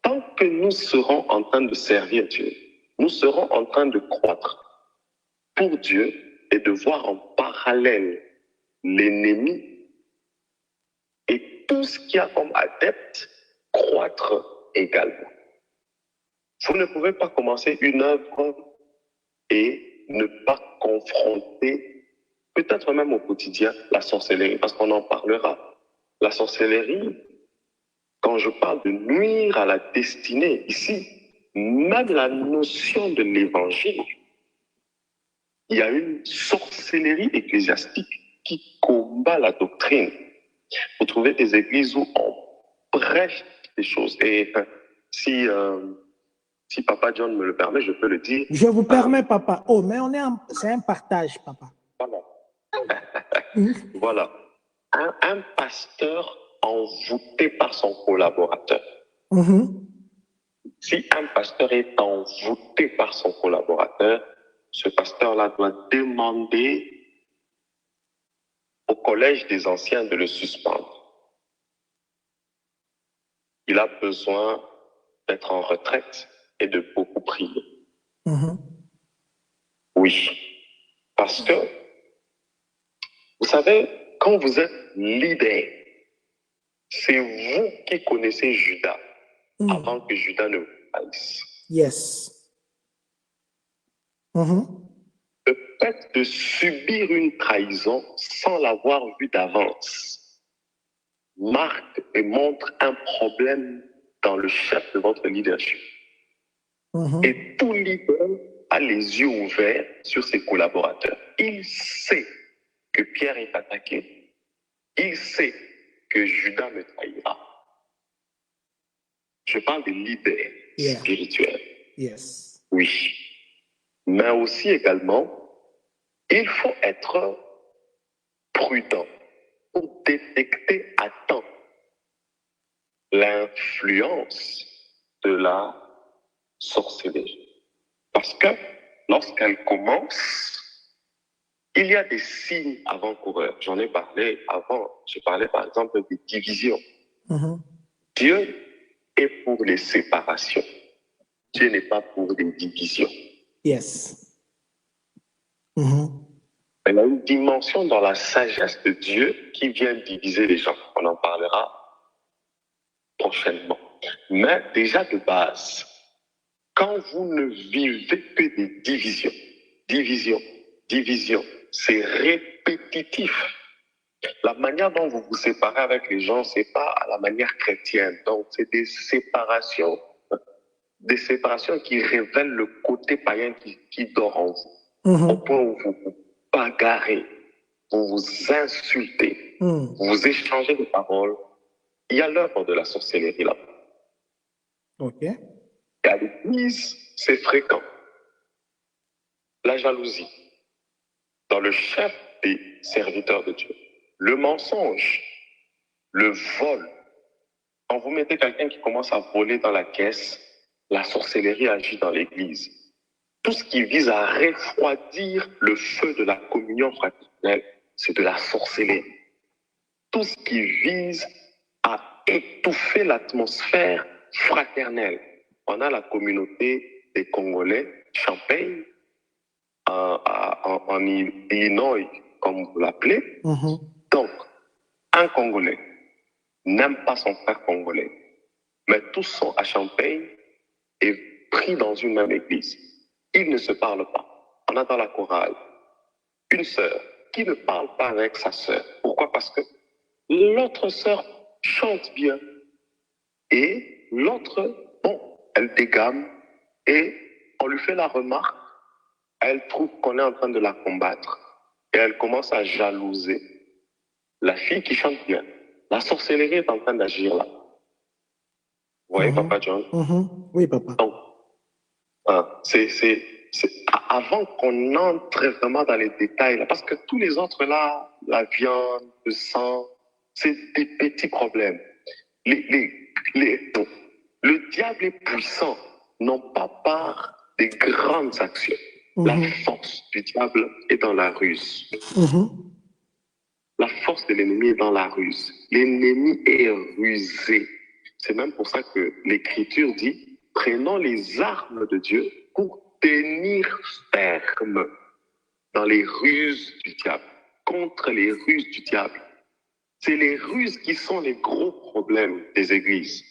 tant que nous serons en train de servir Dieu, nous serons en train de croître pour Dieu et de voir en parallèle l'ennemi et tout ce qu'il y a comme adepte croître également. Vous ne pouvez pas commencer une œuvre et ne pas confronter, peut-être même au quotidien, la sorcellerie, parce qu'on en parlera. La sorcellerie, quand je parle de nuire à la destinée, ici, même la notion de l'évangile, il y a une sorcellerie ecclésiastique qui combat la doctrine. Vous trouvez des églises où on prêche des choses. Et si Papa John me le permet, je peux le dire. Je vous permets, papa. Oh, mais c'est un partage, papa. Voilà. Voilà. Un pasteur envoûté par son collaborateur. Si un pasteur est envoûté par son collaborateur, ce pasteur-là doit demander au collège des anciens de le suspendre. Il a besoin d'être en retraite et de beaucoup prier. Oui. Parce que, vous savez, quand vous êtes leader, c'est vous qui connaissez Judas avant que Judas ne vous haïsse. Yes. Le fait de subir une trahison sans l'avoir vue d'avance marque et montre un problème dans le chef de votre leadership. Et tout leader a les yeux ouverts sur ses collaborateurs. Il sait que Pierre est attaqué. Il sait que Judas me trahira. Je parle des leaders spirituels. Yes. Oui. Mais aussi également, il faut être prudent pour détecter à temps l'influence de la sorcellerie. Parce que lorsqu'elle commence, il y a des signes avant-coureurs. J'en ai parlé avant. J'ai parlé par exemple des divisions. Dieu est pour les séparations. Dieu n'est pas pour les divisions. Yes. Il y a une dimension dans la sagesse de Dieu qui vient diviser les gens. On en parlera prochainement. Mais déjà de base, quand vous ne vivez que des divisions, c'est répétitif. La manière dont vous vous séparez avec les gens, c'est pas à la manière chrétienne. Donc, c'est des séparations qui révèlent le côté païen qui dort en vous. Au point où vous vous bagarrez, vous vous insultez, vous échangez des paroles. Il y a l'œuvre de la sorcellerie là. OK. Et à l'église, c'est fréquent. La jalousie dans le chef des serviteurs de Dieu. Le mensonge, le vol. Quand vous mettez quelqu'un qui commence à voler dans la caisse, la sorcellerie agit dans l'église. Tout ce qui vise à refroidir le feu de la communion fraternelle, c'est de la sorcellerie. Tout ce qui vise à étouffer l'atmosphère fraternelle. On a la communauté des Congolais, Champagne, en Illinois, comme vous l'appelez. Donc, un Congolais n'aime pas son frère congolais, mais tous sont à Champagne et pris dans une même église. Ils ne se parlent pas. On a dans la chorale une sœur qui ne parle pas avec sa sœur. Pourquoi? Parce que l'autre sœur chante bien et l'autre, elle dégame et on lui fait la remarque. Elle trouve qu'on est en train de la combattre et elle commence à jalouser la fille qui chante bien. La sorcellerie est en train d'agir là. Vous voyez, Papa John? Oui, papa. Donc, avant qu'on entre vraiment dans les détails, là, parce que tous les autres là, la viande, le sang, c'est des petits problèmes. Le diable est puissant, non pas par des grandes actions. La force du diable est dans la ruse. La force de l'ennemi est dans la ruse. L'ennemi est rusé. C'est même pour ça que l'Écriture dit, prenons les armes de Dieu pour tenir ferme dans les ruses du diable, contre les ruses du diable. C'est les ruses qui sont les gros problèmes des églises.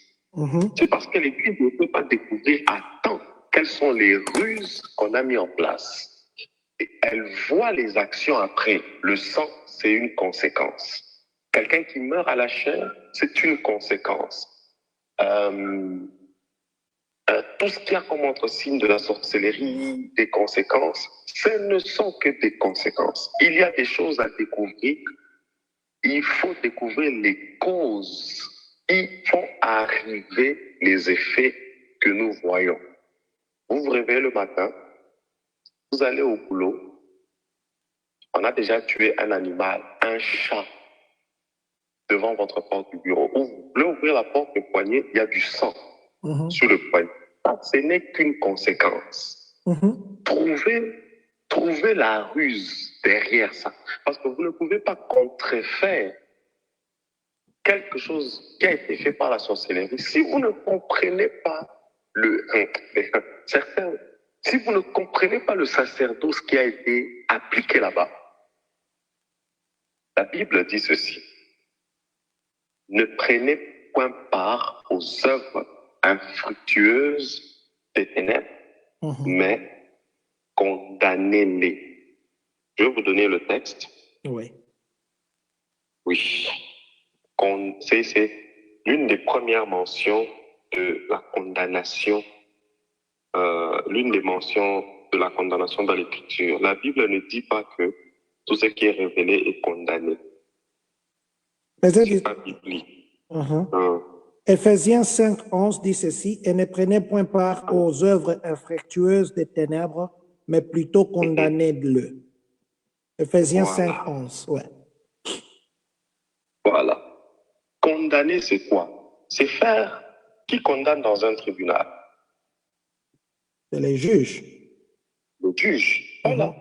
C'est parce que l'Église ne peut pas découvrir à temps quelles sont les ruses qu'on a mis en place. Et elle voit les actions après. Le sang, c'est une conséquence. Quelqu'un qui meurt à la chair, c'est une conséquence. Tout ce qu'il y a comme autre signe de la sorcellerie, des conséquences, ce ne sont que des conséquences. Il y a des choses à découvrir. Il faut découvrir les causes qui font arriver les effets que nous voyons. Vous vous réveillez le matin, vous allez au boulot, on a déjà tué un animal, un chat, devant votre porte du bureau. Vous voulez ouvrir la porte du poignet, il y a du sang sur le poignet. Ce n'est qu'une conséquence. Trouvez la ruse derrière ça. Parce que vous ne pouvez pas contrefaire quelque chose qui a été fait par la sorcellerie. Si vous ne comprenez pas si vous ne comprenez pas le sacerdoce qui a été appliqué là-bas, la Bible dit ceci. Ne prenez point part aux œuvres infructueuses des ténèbres, mais condamnez-les. Je vais vous donner le texte. Oui. Oui. C'est l'une des premières mentions de la condamnation, l'une des mentions de la condamnation dans l'Écriture. La Bible ne dit pas que tout ce qui est révélé est condamné. Mais ça C'est dit- pas biblique. Mhm. Éphésiens 5, 11 dit ceci, et ne prenez point part aux œuvres infructueuses des ténèbres, mais plutôt condamnez-le. Éphésiens Voilà. 5, 11, ouais. Voilà. Condamner, c'est quoi? C'est faire qui condamne dans un tribunal? C'est les juges. Le juge. Voilà.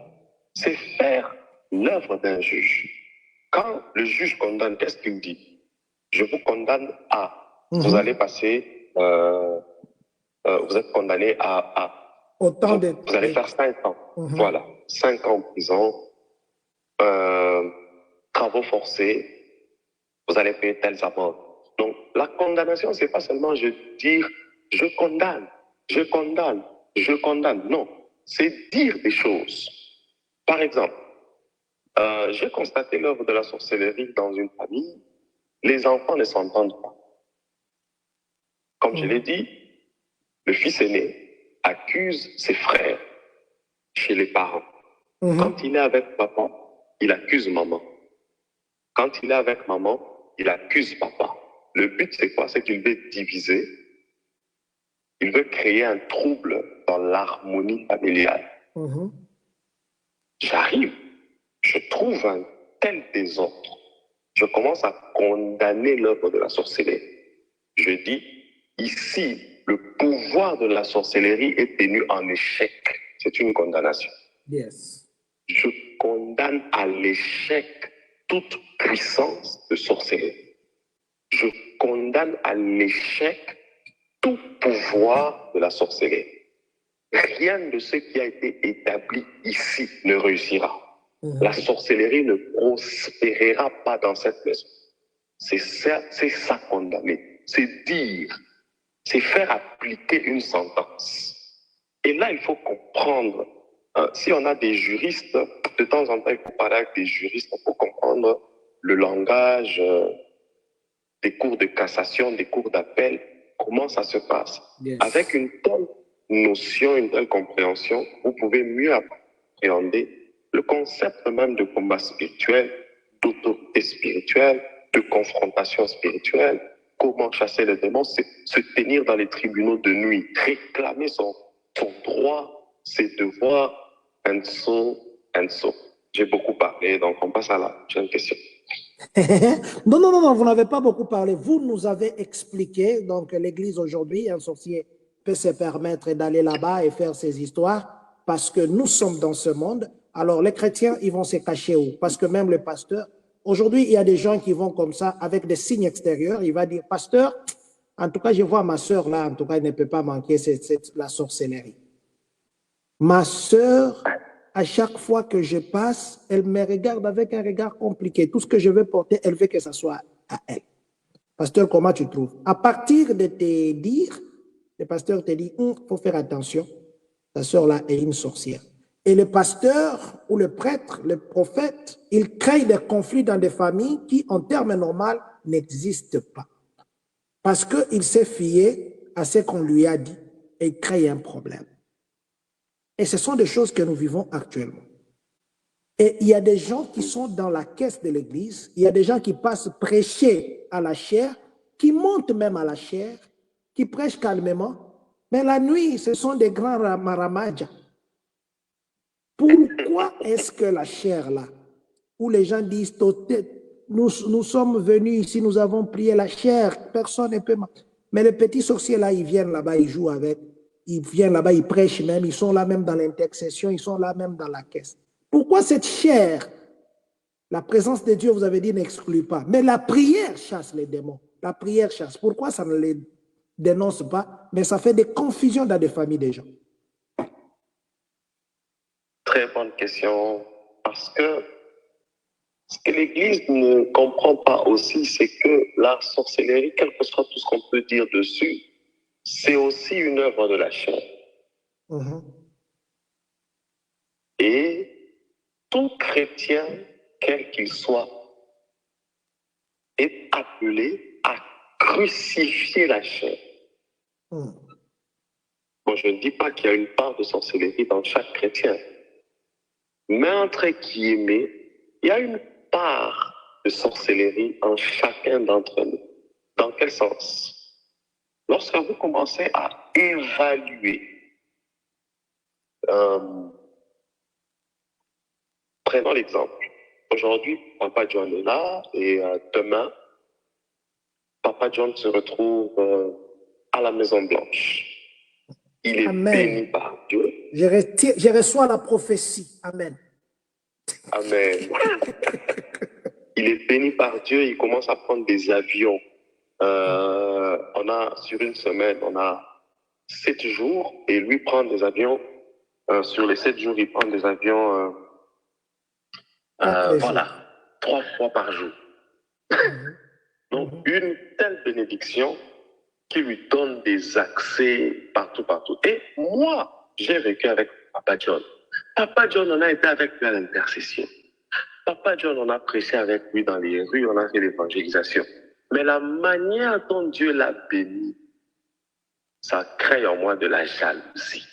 C'est faire l'œuvre d'un juge. Quand le juge condamne, qu'est-ce qu'il dit? Je vous condamne à. Vous allez passer, vous êtes condamné à. Autant Vous allez faire 5 ans. Voilà. 5 ans en prison, travaux forcés, vous allez payer telles amendes. Donc, la condamnation, c'est pas seulement dire je condamne, je condamne, je condamne. Non, c'est dire des choses. Par exemple, j'ai constaté l'œuvre de la sorcellerie dans une famille. Les enfants ne s'entendent pas. Comme je l'ai dit, le fils aîné accuse ses frères chez les parents. Quand il est avec papa, il accuse maman. Quand il est avec maman, il accuse papa. Le but, c'est quoi? C'est qu'il veut diviser. Il veut créer un trouble dans l'harmonie familiale. J'arrive, je trouve un tel désordre. Je commence à condamner l'œuvre de la sorcellerie. Je dis, ici, le pouvoir de la sorcellerie est tenu en échec. C'est une condamnation. Yes. Je condamne à l'échec toute puissance de sorcellerie. Je condamne à l'échec tout pouvoir de la sorcellerie. Rien de ce qui a été établi ici ne réussira. La sorcellerie ne prospérera pas dans cette maison. C'est ça condamner. C'est dire, c'est faire appliquer une sentence. Et là, il faut comprendre, si on a des juristes, de temps en temps, il faut parler avec des juristes pour comprendre le langage des cours de cassation, des cours d'appel, comment ça se passe. Yes. Avec une telle notion, une telle compréhension, vous pouvez mieux appréhender le concept même de combat spirituel, d'autorité spirituelle, de confrontation spirituelle, comment chasser les démons, c'est se tenir dans les tribunaux de nuit, réclamer son droit, ses devoirs, and so. J'ai beaucoup parlé, donc on passe à la prochaine question. Non, vous n'avez pas beaucoup parlé. Vous nous avez expliqué, donc l'Église aujourd'hui, un sorcier peut se permettre d'aller là-bas et faire ses histoires parce que nous sommes dans ce monde. Alors les chrétiens, ils vont se cacher où? Parce que même le pasteur, aujourd'hui, il y a des gens qui vont comme ça avec des signes extérieurs. Il va dire, pasteur, en tout cas, je vois ma sœur là, en tout cas, elle ne peut pas manquer la sorcellerie. Ma sœur, à chaque fois que je passe, elle me regarde avec un regard compliqué. Tout ce que je veux porter, elle veut que ça soit à elle. Pasteur, comment tu trouves? À partir de te dire, le pasteur te dit, faut faire attention, ta sœur là est une sorcière. Et le pasteur ou le prêtre, le prophète, il crée des conflits dans des familles qui, en termes normaux, n'existent pas. Parce qu'il s'est fié à ce qu'on lui a dit et il crée un problème. Et ce sont des choses que nous vivons actuellement. Et il y a des gens qui sont dans la caisse de l'église, il y a des gens qui passent prêcher à la chair, qui montent même à la chair, qui prêchent calmement, mais la nuit, ce sont des grands maramajas. Pourquoi est-ce que la chair là, où les gens disent, nous sommes venus ici, nous avons prié la chair, personne ne peut... Mais les petits sorciers là, ils viennent là-bas, ils jouent avec, ils viennent là-bas, ils prêchent même, ils sont là même dans l'intercession, ils sont là même dans la caisse. Pourquoi cette chair? La présence de Dieu, vous avez dit, n'exclut pas. Mais la prière chasse les démons. La prière chasse. Pourquoi ça ne les dénonce pas? Mais ça fait des confusions dans des familles des gens. Très bonne question. Parce que ce que l'Église ne comprend pas aussi, c'est que la sorcellerie, quel que soit tout ce qu'on peut dire dessus, c'est aussi une œuvre de la chair. Et tout chrétien, quel qu'il soit, est appelé à crucifier la chair. Hmm. Bon, je ne dis pas qu'il y a une part de sorcellerie dans chaque chrétien, mais entre guillemets, il y a une part de sorcellerie en chacun d'entre nous. Dans quel sens? Lorsque vous commencez à évaluer, prenons l'exemple. Aujourd'hui, Papa John est là et demain, Papa John se retrouve à la Maison Blanche. Il est Amen. béni par Dieu. Je reçois la prophétie. Amen. Amen. Il est béni par Dieu, il commence à prendre des avions. On a, sur une semaine, on a 7 jours et lui prend des avions. Sur les 7 jours, il prend des avions, voilà, 3 fois par jour. Donc, une telle bénédiction qui lui donne des accès partout, partout. Et moi, j'ai vécu avec Papa John. Papa John, on a été avec lui à l'intercession. Papa John, on a prêché avec lui dans les rues, on a fait l'évangélisation. Mais la manière dont Dieu l'a béni, ça crée en moi de la jalousie.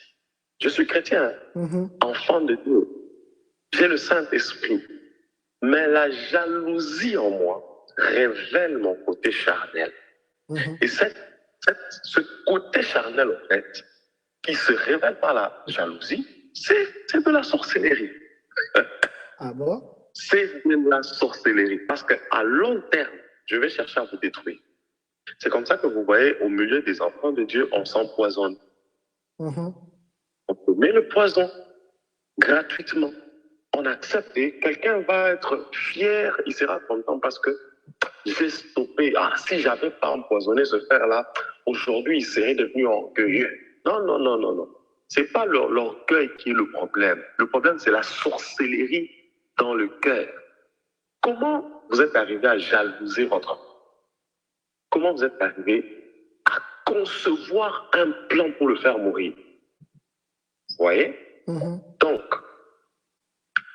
Je suis chrétien, enfant de Dieu. J'ai le Saint-Esprit. Mais la jalousie en moi révèle mon côté charnel. Et ce côté charnel, en fait, qui se révèle par la jalousie, c'est de la sorcellerie. Ah bon? C'est de la sorcellerie. Parce qu'à long terme, je vais chercher à vous détruire. C'est comme ça que vous voyez, au milieu des enfants de Dieu, on s'empoisonne. On peut mettre le poison gratuitement. On accepte et quelqu'un va être fier, il sera content parce que j'ai stoppé. Ah, si j'avais pas empoisonné ce fer-là, aujourd'hui, il serait devenu orgueilleux. Non, non, non, non, non. C'est pas l'orgueil qui est le problème. Le problème, c'est la sorcellerie dans le cœur. Comment vous êtes arrivé à jalouser votre enfant? Comment vous êtes arrivé à concevoir un plan pour le faire mourir? Vous voyez? Donc,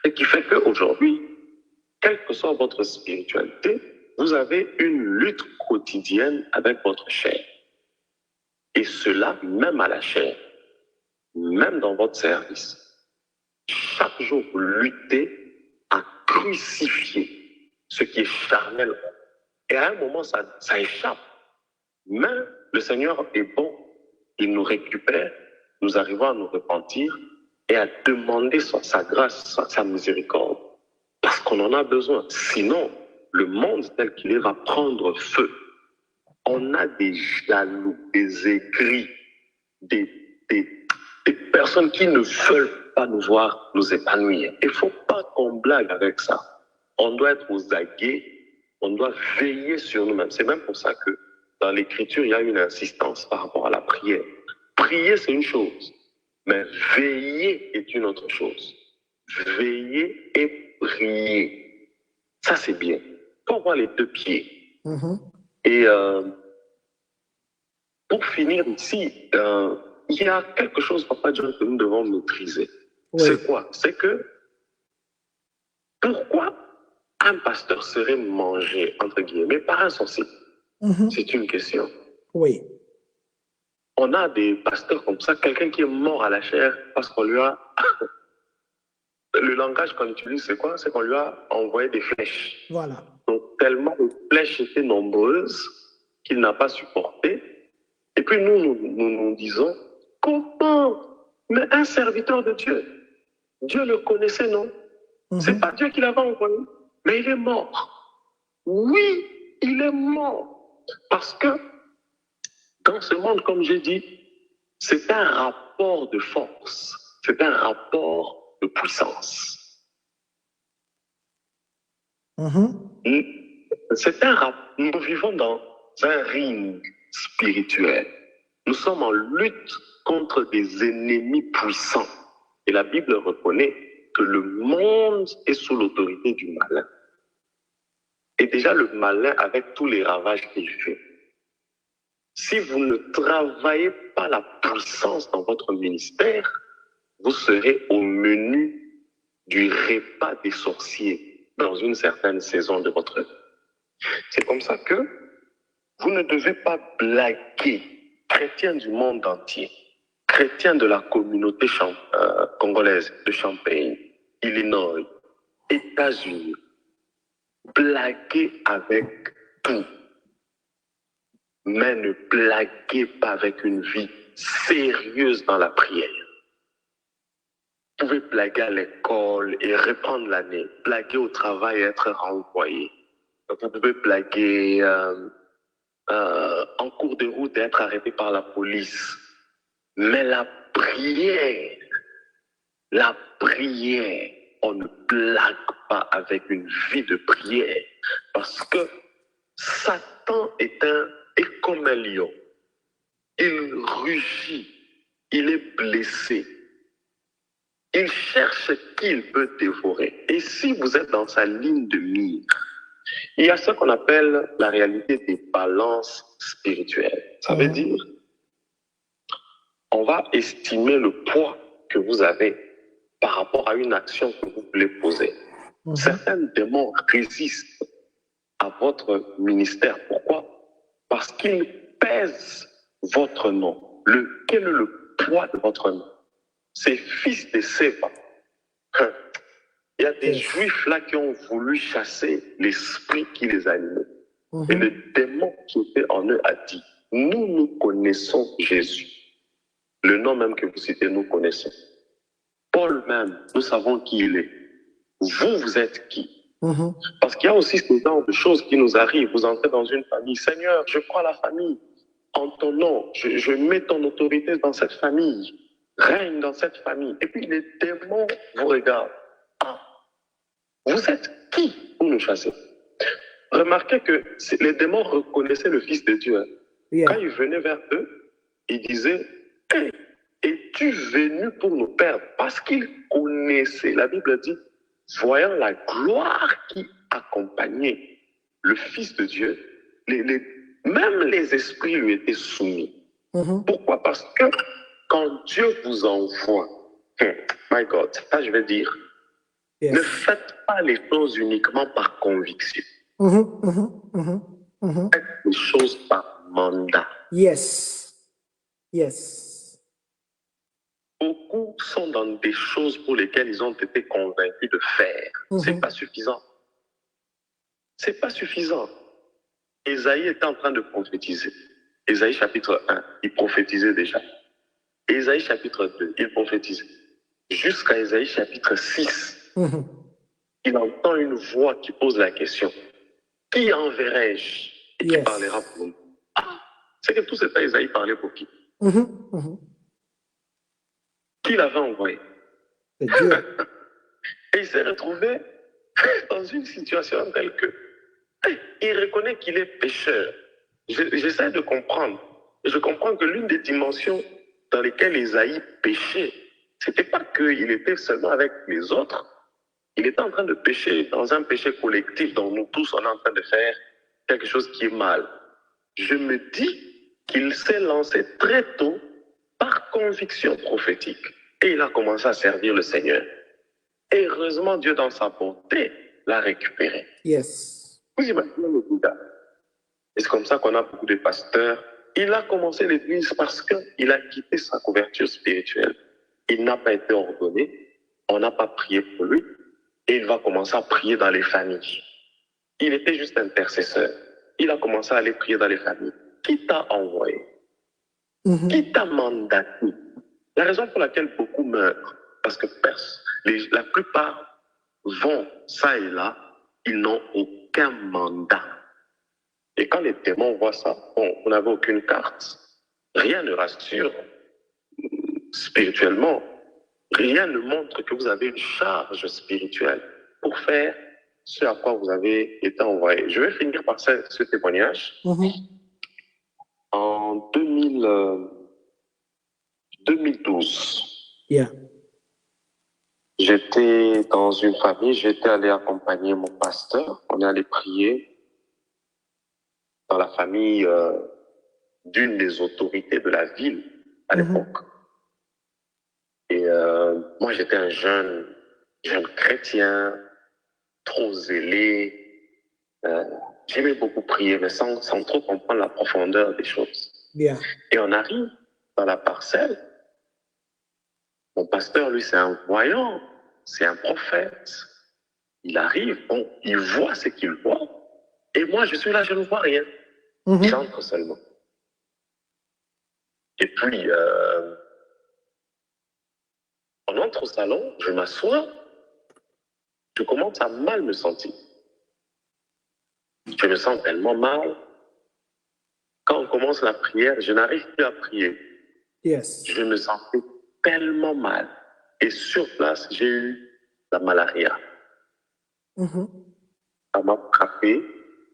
ce qui fait qu'aujourd'hui, quelle que soit votre spiritualité, vous avez une lutte quotidienne avec votre chair. Et cela, même à la chair, même dans votre service. Chaque jour, vous luttez à crucifier ce qui est charnel. Et à un moment, ça échappe. Mais le Seigneur est bon. Il nous récupère. Nous arrivons à nous repentir et à demander sa grâce, sa miséricorde. Parce qu'on en a besoin. Sinon, le monde tel qu'il est va prendre feu. On a des jaloux, des aigris, des personnes qui ne veulent pas nous voir nous épanouir. Il ne faut pas qu'on blague avec ça. On doit être aux aguets, on doit veiller sur nous-mêmes. C'est même pour ça que dans l'Écriture, il y a une insistance par rapport à la prière. Prier, c'est une chose, mais veiller est une autre chose. Veiller et prier. Ça, c'est bien. Il faut avoir les deux pieds. Et pour finir ici, il y a quelque chose, Papa John, que nous devons maîtriser. Oui. C'est quoi? C'est que pourquoi un pasteur serait mangé, entre guillemets, par un sorcier? C'est une question. Oui. On a des pasteurs comme ça, quelqu'un qui est mort à la chair parce qu'on lui a... Le langage qu'on utilise, c'est quoi? C'est qu'on lui a envoyé des flèches. Voilà. Donc, tellement les flèches étaient nombreuses qu'il n'a pas supporté. Et puis nous disons, comment? Mais un serviteur de Dieu, Dieu le connaissait, non? C'est pas Dieu qui l'avait envoyé, mais il est mort. Oui, il est mort. Parce que dans ce monde, comme j'ai dit, c'est un rapport de force, c'est un rapport de puissance. C'est un rapport. Nous vivons dans un ring spirituel. Nous sommes en lutte contre des ennemis puissants. Et la Bible reconnaît que le monde est sous l'autorité du malin. Et déjà le malin avec tous les ravages qu'il fait. Si vous ne travaillez pas la puissance dans votre ministère, vous serez au menu du repas des sorciers dans une certaine saison de votre vie. C'est comme ça que vous ne devez pas blaguer, chrétiens du monde entier, chrétiens de la communauté congolaise de Champaign, Illinois, États-Unis, blaguez avec tout, mais ne blaguez pas avec une vie sérieuse dans la prière. Vous pouvez blaguer à l'école et reprendre l'année, blaguer au travail et être renvoyé. Vous pouvez blaguer en cours de route et être arrêté par la police. Mais la prière, on ne blague pas avec une vie de prière. Parce que Satan est comme un lion. Il rugit, il est blessé. Il cherche qui il peut dévorer. Et si vous êtes dans sa ligne de mire, il y a ce qu'on appelle la réalité des balances spirituelles. Ça veut dire, on va estimer le poids que vous avez par rapport à une action que vous voulez poser. Certains démons résistent à votre ministère. Pourquoi? Parce qu'ils pèsent votre nom. Quel est le poids de votre nom? C'est fils de Séba. Il y a des juifs là qui ont voulu chasser l'esprit qui les animait. Et le démon qui était en eux a dit, nous connaissons Jésus. Le nom même que vous citez, nous connaissons. Paul même, nous savons qui il est. Vous êtes qui? Parce qu'il y a aussi ce genre de choses qui nous arrivent. Vous entrez dans une famille. Seigneur, je crois à la famille. En ton nom, je mets ton autorité dans cette famille. Règne dans cette famille. Et puis les démons vous regardent. Ah, vous êtes qui pour nous chasser? Remarquez que les démons reconnaissaient le Fils de Dieu. Quand il venait vers eux, il disait, hey, es-tu venu pour nous perdre? Parce qu'ils connaissaient, la Bible dit, voyant la gloire qui accompagnait le Fils de Dieu, même les esprits lui étaient soumis. Pourquoi? Parce que quand Dieu vous envoie, my God, ça je vais dire, ne faites pas les choses uniquement par conviction. Faites les choses par mandat. Yes. Beaucoup sont dans des choses pour lesquelles ils ont été convaincus de faire. C'est pas suffisant. C'est pas suffisant. Ésaïe était en train de prophétiser. Ésaïe chapitre 1, il prophétisait déjà. Ésaïe chapitre 2, il prophétisait. Jusqu'à Ésaïe chapitre 6, il entend une voix qui pose la question. Qui enverrai-je et qui parlera pour nous? C'est que tout ce temps, Ésaïe parlait pour qui? Qui l'avait envoyé? C'est Dieu. Et il s'est retrouvé dans une situation telle que il reconnaît qu'il est pécheur. J'essaie de comprendre. Et je comprends que l'une des dimensions dans lesquelles Ésaïe péchait, c'était pas qu'il était seulement avec les autres. Il était en train de pécher dans un péché collectif dont nous tous on est en train de faire quelque chose qui est mal. Je me dis qu'il s'est lancé très tôt par conviction prophétique. Et il a commencé à servir le Seigneur. Et heureusement, Dieu, dans sa bonté, l'a récupéré. Vous imaginez le Bouddha. Et c'est comme ça qu'on a beaucoup de pasteurs. Il a commencé l'église parce qu'il a quitté sa couverture spirituelle. Il n'a pas été ordonné. On n'a pas prié pour lui. Et il va commencer à prier dans les familles. Il était juste intercesseur. Il a commencé à aller prier dans les familles. Qui t'a envoyé? Qui t'a mandaté? La raison pour laquelle beaucoup meurent, parce que la plupart vont ça et là, ils n'ont aucun mandat. Et quand les démons voient ça, bon, vous n'avez aucune carte. Rien ne rassure spirituellement. Rien ne montre que vous avez une charge spirituelle pour faire ce à quoi vous avez été envoyé. Je vais finir par ce témoignage. En 2012, j'étais dans une famille, j'étais allé accompagner mon pasteur. On est allé prier dans la famille d'une des autorités de la ville à l'époque. Et moi, j'étais un jeune jeune chrétien, trop zélé. J'aimais beaucoup prier, mais sans trop comprendre la profondeur des choses. Bien. Et on arrive dans la parcelle. Mon pasteur, lui, c'est un voyant, c'est un prophète. Il arrive, bon, il voit ce qu'il voit. Et moi, je suis là, je ne vois rien. J'entre seulement. Et puis, on entre au salon, je m'assois, je commence à mal me sentir. Je me sens tellement mal. Quand on commence la prière, je n'arrive plus à prier. Yes. Je me sentais tellement mal. Et sur place, j'ai eu la malaria. Ça m'a frappé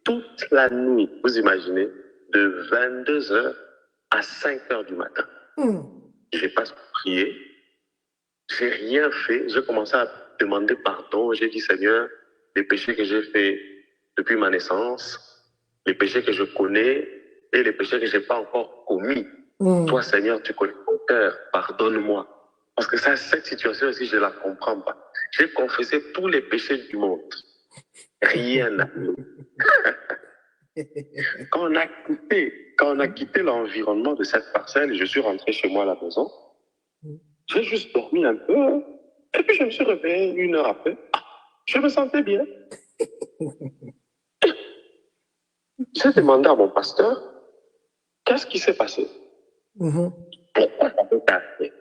toute la nuit, vous imaginez, de 22h à 5h du matin. Je n'ai pas prié, j'ai rien fait. J'ai commencé à demander pardon. J'ai dit, Seigneur, les péchés que j'ai faits depuis ma naissance, les péchés que je connais et les péchés que je n'ai pas encore commis. Toi, Seigneur, tu connais mon cœur, pardonne-moi. Parce que cette situation aussi, je ne la comprends pas. J'ai confessé tous les péchés du monde. Rien n'a Quand on a quitté l'environnement de cette parcelle, je suis rentré chez moi à la maison. J'ai juste dormi un peu. Et puis je me suis réveillé 1 heure après. Je me sentais bien. J'ai demandé à mon pasteur, qu'est-ce qui s'est passé? Pourquoi ça peut arriver?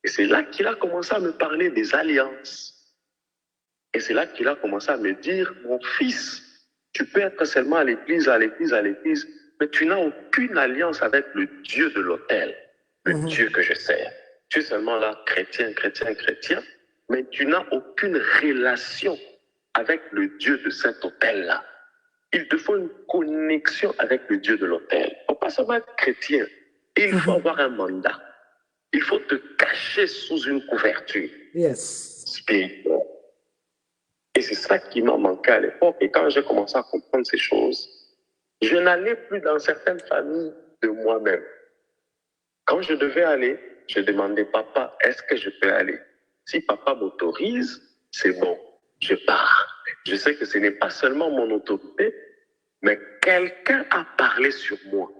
Et c'est là qu'il a commencé à me parler des alliances. Et c'est là qu'il a commencé à me dire, mon fils, tu peux être seulement à l'église, mais tu n'as aucune alliance avec le Dieu de l'autel, le Dieu que je sers. Tu es seulement là, chrétien, mais tu n'as aucune relation avec le Dieu de cet autel-là. Il te faut une connexion avec le Dieu de l'autel. On ne peut pas seulement être chrétien. Il faut avoir un mandat. Il faut te cacher sous une couverture spirituelle. Et c'est ça qui m'a manqué à l'époque. Et quand j'ai commencé à comprendre ces choses, je n'allais plus dans certaines familles de moi-même. Quand je devais aller, je demandais, papa, est-ce que je peux aller? Si papa m'autorise, c'est bon, je pars. Je sais que ce n'est pas seulement mon autorité, mais quelqu'un a parlé sur moi.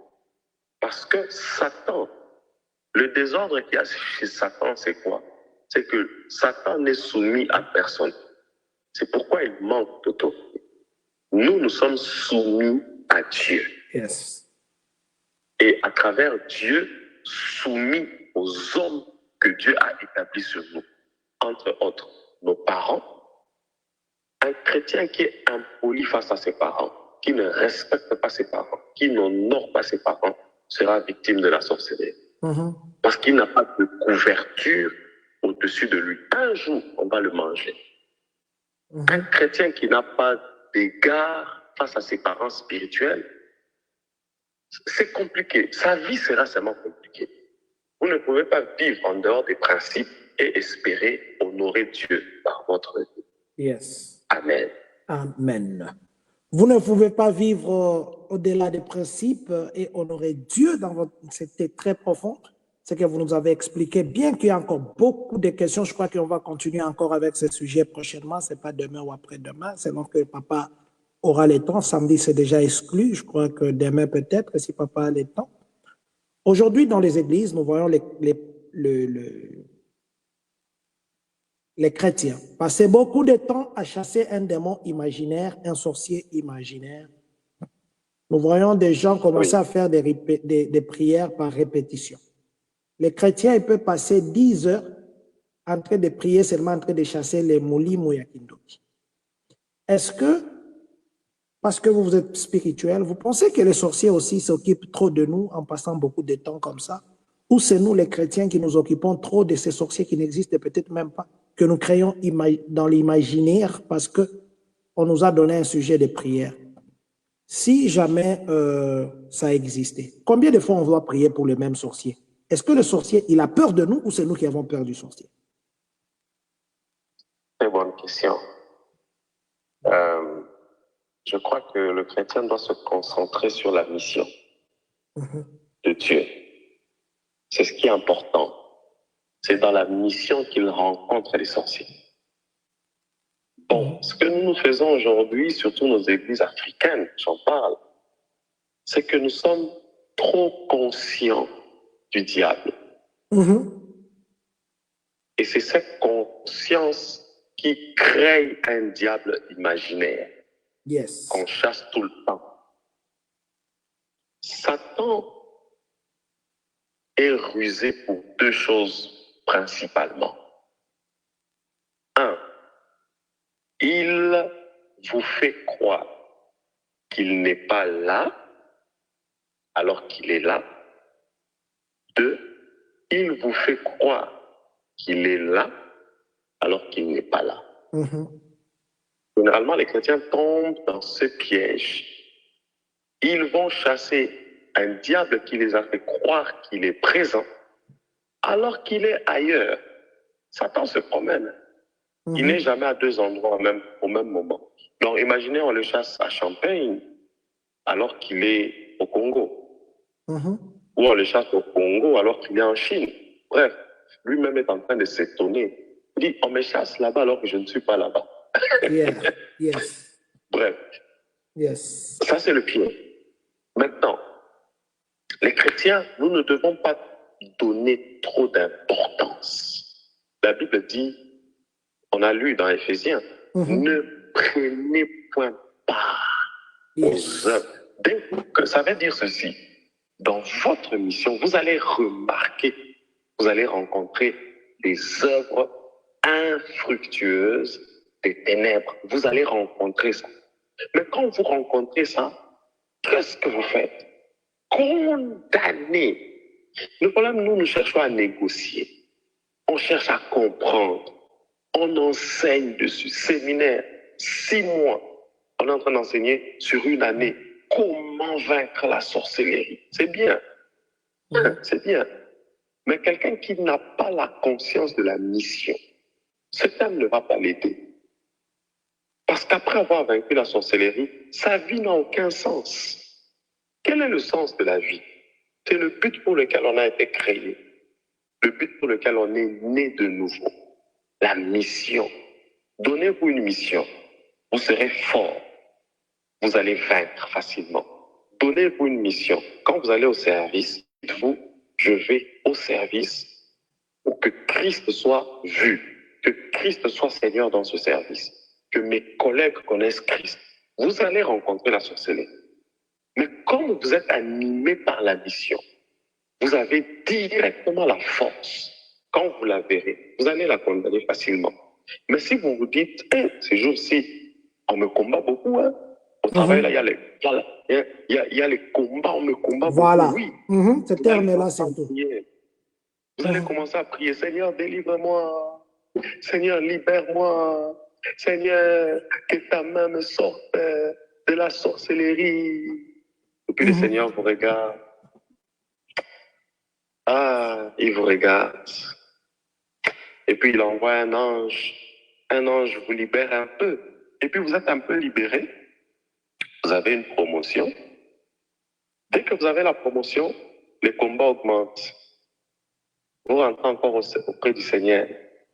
Parce que Satan, le désordre qu'il y a chez Satan, c'est quoi? C'est que Satan n'est soumis à personne. C'est pourquoi il manque d'autorité. Nous sommes soumis à Dieu. Et à travers Dieu, soumis aux hommes que Dieu a établis sur nous. Entre autres, nos parents. Un chrétien qui est impoli face à ses parents, qui ne respecte pas ses parents, qui n'honore pas ses parents, sera victime de la sorcellerie. Parce qu'il n'a pas de couverture au-dessus de lui. Un jour, on va le manger. Un chrétien qui n'a pas d'égard face à ses parents spirituels, c'est compliqué. Sa vie sera seulement compliquée. Vous ne pouvez pas vivre en dehors des principes et espérer honorer Dieu par votre vie. Amen. Amen. Vous ne pouvez pas vivre au-delà des principes et honorer Dieu dans votre... C'était très profond, ce que vous nous avez expliqué. Bien qu'il y ait encore beaucoup de questions, je crois qu'on va continuer encore avec ce sujet prochainement. Ce n'est pas demain ou après-demain, selon que papa aura le temps. Samedi, c'est déjà exclu. Je crois que demain peut-être, si papa a le temps. Aujourd'hui, dans les églises, nous voyons les chrétiens passaient beaucoup de temps à chasser un démon imaginaire, un sorcier imaginaire. Nous voyons des gens commencer à faire des prières par répétition. Les chrétiens, ils peuvent passer 10 heures en train de prier, seulement en train de chasser les mouli moyakindoki. Est-ce que, parce que vous êtes spirituel, vous pensez que les sorciers aussi s'occupent trop de nous en passant beaucoup de temps comme ça? Ou c'est nous, les chrétiens, qui nous occupons trop de ces sorciers qui n'existent peut-être même pas, que nous créons dans l'imaginaire parce qu'on nous a donné un sujet de prière? Si jamais ça existait, combien de fois on doit prier pour le même sorcier? Est-ce que le sorcier, il a peur de nous ou c'est nous qui avons peur du sorcier? Très bonne question. Je crois que le chrétien doit se concentrer sur la mission de Dieu. C'est ce qui est important. C'est dans la mission qu'il rencontre les sorciers. Bon, ce que nous faisons aujourd'hui, surtout nos églises africaines, j'en parle, c'est que nous sommes trop conscients du diable. Et c'est cette conscience qui crée un diable imaginaire Yes. qu'on chasse tout le temps. Satan est rusé pour deux choses principalement. Un, il vous fait croire qu'il n'est pas là alors qu'il est là. Deux, il vous fait croire qu'il est là alors qu'il n'est pas là. Généralement, les chrétiens tombent dans ce piège. Ils vont chasser un diable qui les a fait croire qu'il est présent alors qu'il est ailleurs. Satan se promène. Il n'est jamais à deux endroits au même moment. Donc, imaginez, on le chasse à Champagne alors qu'il est au Congo. Ou on le chasse au Congo alors qu'il est en Chine. Bref, lui-même est en train de s'étonner. Il dit, on me chasse là-bas alors que je ne suis pas là-bas. Yeah. Yes. Bref. Yes. Ça, c'est le pied. Maintenant, les chrétiens, nous ne devons pas donner trop d'importance. La Bible dit, on a lu dans Éphésiens, ne prenez point part aux œuvres. Ça veut dire ceci. Dans votre mission, vous allez remarquer, vous allez rencontrer des œuvres infructueuses des ténèbres. Vous allez rencontrer ça. Mais quand vous rencontrez ça, qu'est-ce que vous faites? Condamner. Le problème, nous cherchons à négocier. On cherche à comprendre. On enseigne dessus. Séminaire, 6 mois. On est en train d'enseigner sur une année comment vaincre la sorcellerie. C'est bien. C'est bien. Mais quelqu'un qui n'a pas la conscience de la mission, ce thème ne va pas l'aider. Parce qu'après avoir vaincu la sorcellerie, sa vie n'a aucun sens. Quel est le sens de la vie? C'est le but pour lequel on a été créé. Le but pour lequel on est né de nouveau. La mission. Donnez-vous une mission. Vous serez fort. Vous allez vaincre facilement. Donnez-vous une mission. Quand vous allez au service, dites-vous, je vais au service pour que Christ soit vu, que Christ soit Seigneur dans ce service, que mes collègues connaissent Christ. Vous allez rencontrer la sorcellerie. Mais comme vous êtes animé par la mission, vous avez directement la force. Quand vous la verrez, vous allez la condamner facilement. Mais si vous vous dites, ces jours-ci, on me combat beaucoup, hein? Au travail, là, il y a les combats, on me combat voilà. beaucoup. Oui. Ce terme-là, surtout. Vous allez commencer à prier, Seigneur, délivre-moi. Seigneur, libère-moi. Seigneur, que ta main me sorte de la sorcellerie. Et puis le Seigneur vous regarde. Ah, il vous regarde. Et puis il envoie un ange. Un ange vous libère un peu. Et puis vous êtes un peu libéré. Vous avez une promotion. Dès que vous avez la promotion, les combats augmentent. Vous rentrez encore auprès du Seigneur.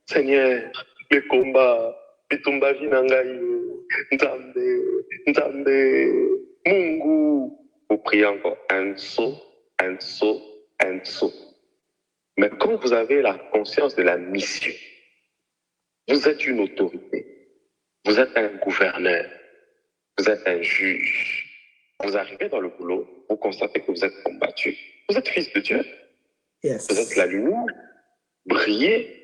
Seigneur, les combats, Bitumba Vinangaï, Nzambe, Mungu. Vous priez encore un saut, un saut, un saut. Mais quand vous avez la conscience de la mission, vous êtes une autorité, vous êtes un gouverneur, vous êtes un juge. Vous arrivez dans le boulot, vous constatez que vous êtes combattu. Vous êtes fils de Dieu. Yes. Vous êtes la lumière. Brillez.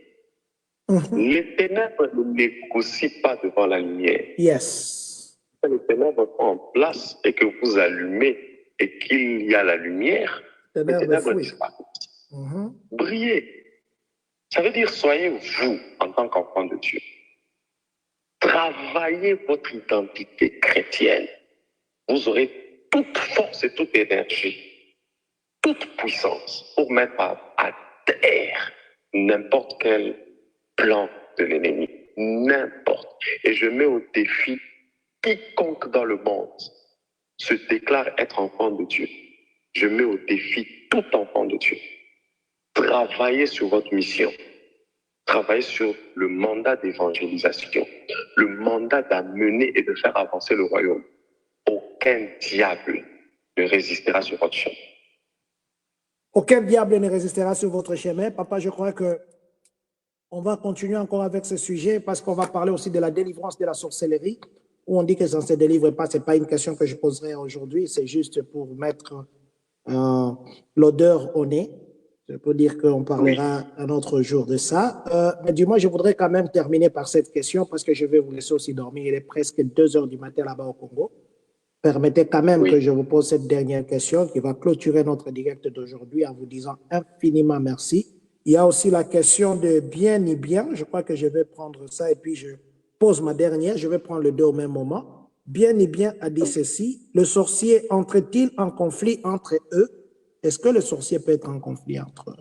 Les ténèbres ne négocient pas devant la lumière. Yes. Les ténèbres sont en place et que vous allumez et qu'il y a la lumière, les ténèbres disparaissent. Brillez. Ça veut dire soyez vous en tant qu'enfant de Dieu. Travaillez votre identité chrétienne. Vous aurez toute force et toute énergie, toute puissance pour mettre à terre n'importe quel plan de l'ennemi. N'importe. Et je mets au défi quiconque dans le monde se déclare être enfant de Dieu. Je mets au défi tout enfant de Dieu. Travaillez sur votre mission. travailler sur le mandat d'évangélisation, le mandat d'amener et de faire avancer le royaume. Aucun diable ne résistera sur votre chemin. Aucun diable ne résistera sur votre chemin. Papa, je crois que on va continuer encore avec ce sujet parce qu'on va parler aussi de la délivrance de la sorcellerie, où on dit que ça ne se délivre pas. Ce n'est pas une question que je poserai aujourd'hui, c'est juste pour mettre l'odeur au nez. Je peux dire qu'on parlera un autre jour de ça. Mais du moins, je voudrais quand même terminer par cette question parce que je vais vous laisser aussi dormir. Il est presque 2 heures du matin là-bas au Congo. Permettez quand même que je vous pose cette dernière question qui va clôturer notre direct d'aujourd'hui en vous disant infiniment merci. Il y a aussi la question de bien ni bien. Je crois que je vais prendre ça et puis je pose ma dernière. Je vais prendre les deux au même moment. Bien ni bien a dit ceci. Le sorcier entre-t-il en conflit entre eux? Est-ce que le sorcier peut être en conflit entre eux?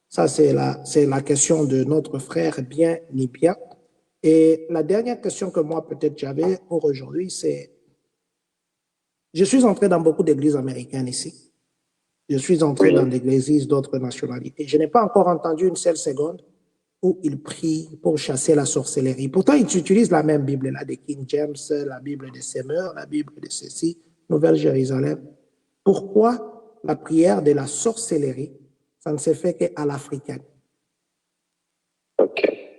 Ça, c'est la question de notre frère bien ni bien. Et la dernière question que moi, peut-être, j'avais pour aujourd'hui, c'est je suis entré dans beaucoup d'églises américaines ici. Je suis entré dans des églises d'autres nationalités. Je n'ai pas encore entendu une seule seconde où ils prient pour chasser la sorcellerie. Pourtant, ils utilisent la même Bible, là, de King James, la Bible de Semeur, la Bible de ceci, Nouvelle-Jérusalem. Pourquoi la prière de la sorcellerie, ça ne se fait qu'à l'africaine?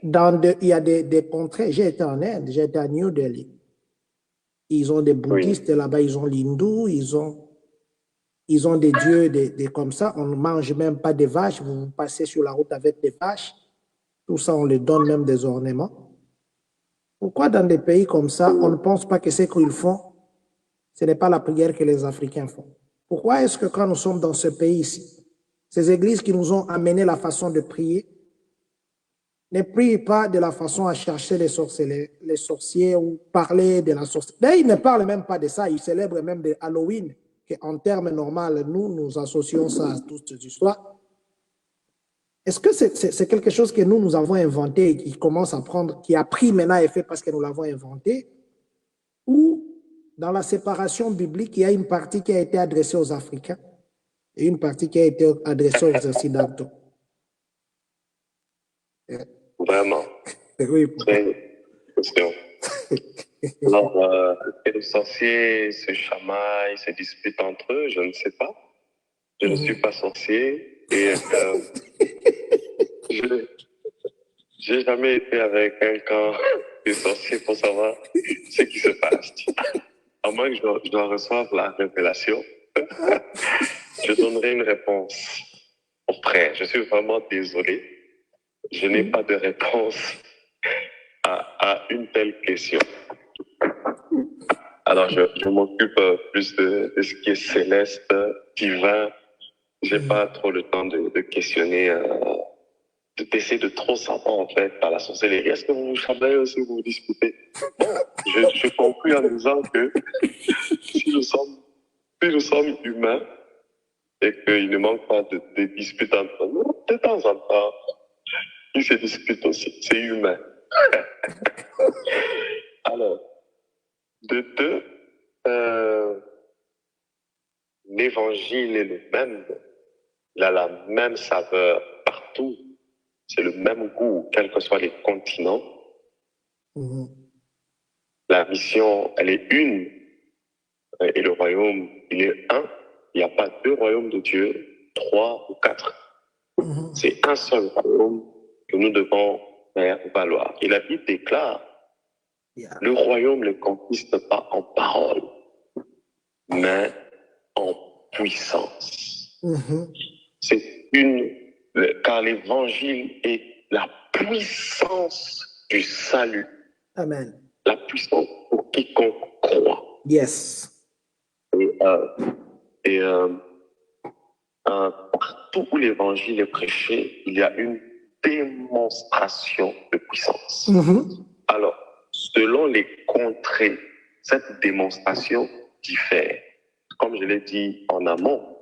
Il y a des contrées. J'ai été en Inde, j'ai été à New Delhi. Ils ont des bouddhistes là-bas, ils ont l'hindou, ils ont des dieux comme ça. On ne mange même pas des vaches. Vous passez sur la route avec des vaches. Tout ça, on les donne même des ornements. Pourquoi dans des pays comme ça, on ne pense pas que ce qu'ils font, ce n'est pas la prière que les Africains font? Pourquoi est-ce que quand nous sommes dans ce pays-ci, ces églises qui nous ont amené la façon de prier, ne prient pas de la façon à chercher les sorciers ou parler de la sorcellerie? D'ailleurs, ils ne parlent même pas de ça. Ils célèbrent même de Halloween, qu'en termes normaux, nous associons ça à toutes ces histoires. Est-ce que c'est quelque chose que nous avons inventé et qui commence à prendre, qui a pris maintenant effet parce que nous l'avons inventé? Ou dans la séparation biblique, il y a une partie qui a été adressée aux Africains et une partie qui a été adressée aux Occidentaux? Vraiment. Oui. Très question. Alors, que les sorciers se chamaillent, se disputent entre eux, je ne sais pas. Je ne suis pas sorcier et je n'ai jamais été avec un camp de sorciers pour savoir ce qui se passe. À moins que je dois recevoir la révélation, je donnerai une réponse au frère. Je suis vraiment désolé. Je n'ai pas de réponse à une telle question. Alors, je m'occupe plus de ce qui est céleste, divin. Je n'ai pas trop le temps de questionner, d'essayer de trop savoir, en fait, par la sorcellerie. Est-ce que vous vous chamaillez aussi, vous vous disputez? Bon, je conclue en disant que si nous sommes humains et qu'il ne manque pas de disputes entre nous, de temps en temps, ils se disputent aussi. C'est humain. Alors, de deux, l'évangile est le même. Il a la même saveur partout. C'est le même goût, quels que soient les continents. La mission, elle est une. Et le royaume, il est un. Il n'y a pas deux royaumes de Dieu, 3 ou 4. C'est un seul royaume que nous devons faire valoir. Et la Bible déclare, le royaume ne consiste pas en parole, mais en puissance. C'est car l'évangile est la puissance du salut. Amen. La puissance pour quiconque croit. Yes. Partout où l'évangile est prêché, il y a une démonstration de puissance. Alors, selon les contrées, cette démonstration diffère. Comme je l'ai dit en amont,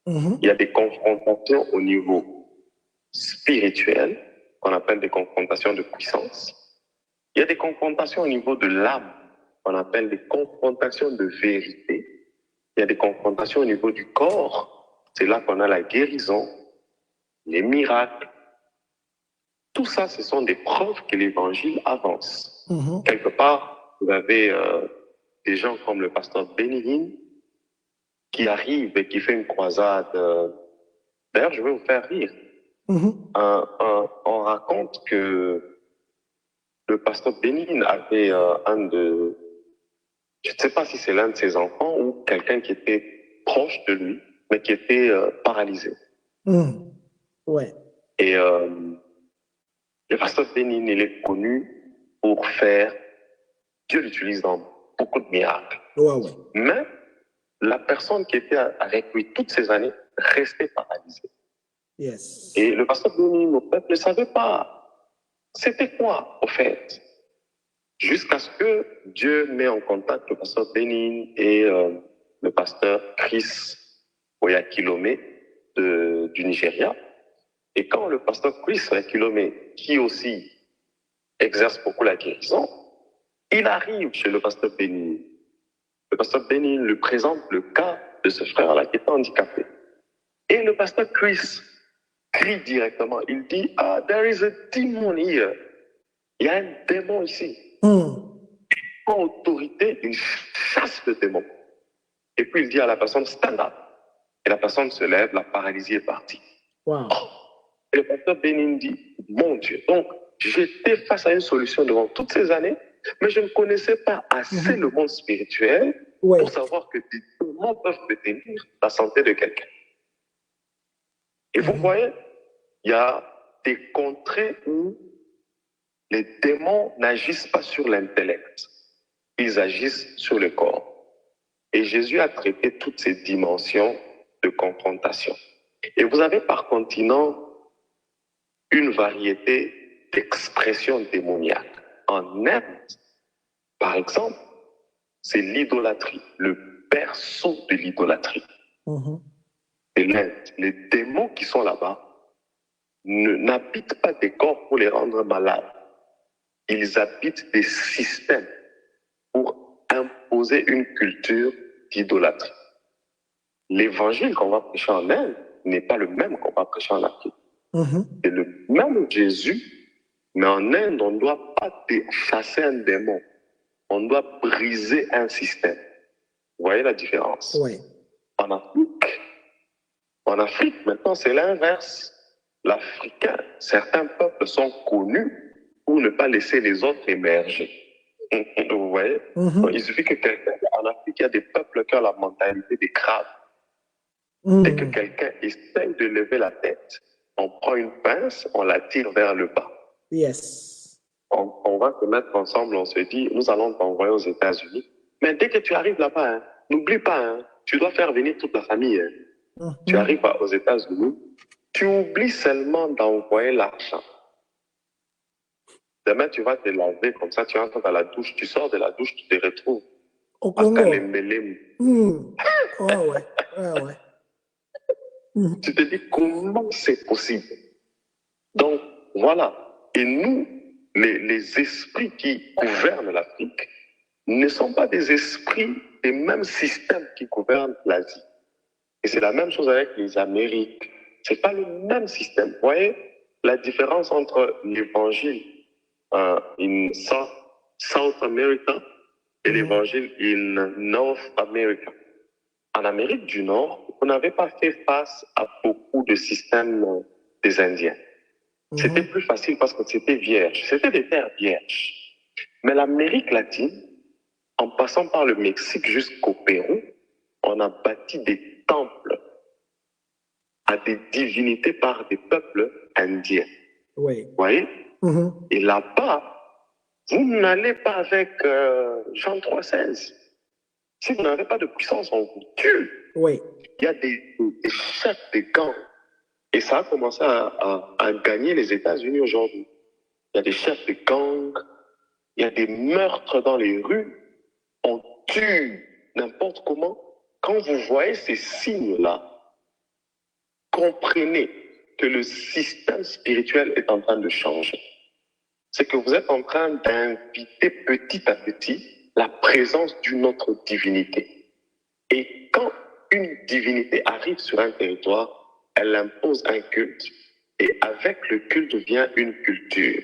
il y a des confrontations au niveau spirituel, qu'on appelle des confrontations de puissance. Il y a des confrontations au niveau de l'âme, qu'on appelle des confrontations de vérité. Il y a des confrontations au niveau du corps. C'est là qu'on a la guérison, les miracles, tout ça, ce sont des preuves que l'évangile avance. Mhm. Quelque part, vous avez des gens comme le pasteur Benny qui arrive et qui fait une croisade. D'ailleurs, je vais vous faire rire. Mhm. On raconte que le pasteur Bénin avait je ne sais pas si c'est l'un de ses enfants ou quelqu'un qui était proche de lui, mais qui était paralysé. Mhm. Ouais. Et le pasteur Bénin, il est connu pour faire, Dieu l'utilise dans beaucoup de miracles. Ouais. Mais la personne qui était avec lui toutes ces années restait paralysée. Yes. Et le pasteur Bénin, au fait, ne savait pas c'était quoi, au fait. Jusqu'à ce que Dieu met en contact le pasteur Bénin et le pasteur Chris Oyakilome du Nigeria. Et quand le pasteur Chris Oyakilome, qui aussi exerce beaucoup la guérison, il arrive chez le pasteur Bénin. Le pasteur Bénin lui présente le cas de ce frère-là qui est handicapé. Et le pasteur Chris crie directement. Il dit, ah, there is a demon here. Il y a un démon ici. En autorité, il chasse le démon. Et puis il dit à la personne, stand up. Et la personne se lève, la paralysie est partie. Wow. Et le pasteur Bénin dit, mon Dieu, donc j'étais face à une solution devant toutes ces années, mais je ne connaissais pas assez le monde spirituel pour savoir que des démons peuvent détenir la santé de quelqu'un. Et vous voyez, il y a des contrées où les démons n'agissent pas sur l'intellect, ils agissent sur le corps. Et Jésus a traité toutes ces dimensions de confrontation. Et vous avez par continent une variété d'expressions démoniaques. En Inde, par exemple, c'est l'idolâtrie, le berceau de l'idolâtrie. Et l'Inde, les démons qui sont là-bas n'habitent pas des corps pour les rendre malades. Ils habitent des systèmes pour imposer une culture d'idolâtrie. L'évangile qu'on va prêcher en Inde n'est pas le même qu'on va prêcher en Afrique. C'est le même Jésus, mais en Inde, on ne doit pas chasser un démon. On doit briser un système. Vous voyez la différence? Oui. En Afrique, maintenant, c'est l'inverse. L'Africain, certains peuples sont connus pour ne pas laisser les autres émerger. Vous voyez? Il suffit que quelqu'un, en Afrique, il y a des peuples qui ont la mentalité des crabes. Dès que quelqu'un essaye de lever la tête, on prend une pince, on la tire vers le bas. Yes. On va se mettre ensemble, on se dit, nous allons t'envoyer aux États-Unis. Mais dès que tu arrives là-bas, n'oublie pas, tu dois faire venir toute la famille. Tu arrives aux États-Unis, tu oublies seulement d'envoyer l'argent. Demain, tu vas te laver comme ça, tu entres dans la douche, tu sors de la douche, tu te retrouves. Au Congo. Tu te dis comment c'est possible. Donc, voilà. Et nous, les esprits qui gouvernent l'Afrique ne sont pas des esprits des mêmes systèmes qui gouvernent l'Asie. Et c'est la même chose avec les Amériques. Ce n'est pas le même système. Vous voyez la différence entre l'évangile in South America et l'évangile in North America. En Amérique du Nord, on n'avait pas fait face à beaucoup de systèmes des Indiens. C'était plus facile parce que c'était vierge. C'était des terres vierges. Mais l'Amérique latine, en passant par le Mexique jusqu'au Pérou, on a bâti des temples à des divinités par des peuples indiens. Oui. Vous voyez? Et là-bas, vous n'allez pas avec Jean 3,16. Si vous n'avez pas de puissance, on vous tue. Oui. Il y a des chefs de gangs. Et ça a commencé à gagner les États-Unis aujourd'hui. Il y a des chefs de gangs, il y a des meurtres dans les rues, on tue n'importe comment. Quand vous voyez ces signes-là, comprenez que le système spirituel est en train de changer. C'est que vous êtes en train d'inviter petit à petit la présence d'une autre divinité. Et quand une divinité arrive sur un territoire, elle impose un culte, Et avec le culte vient une culture.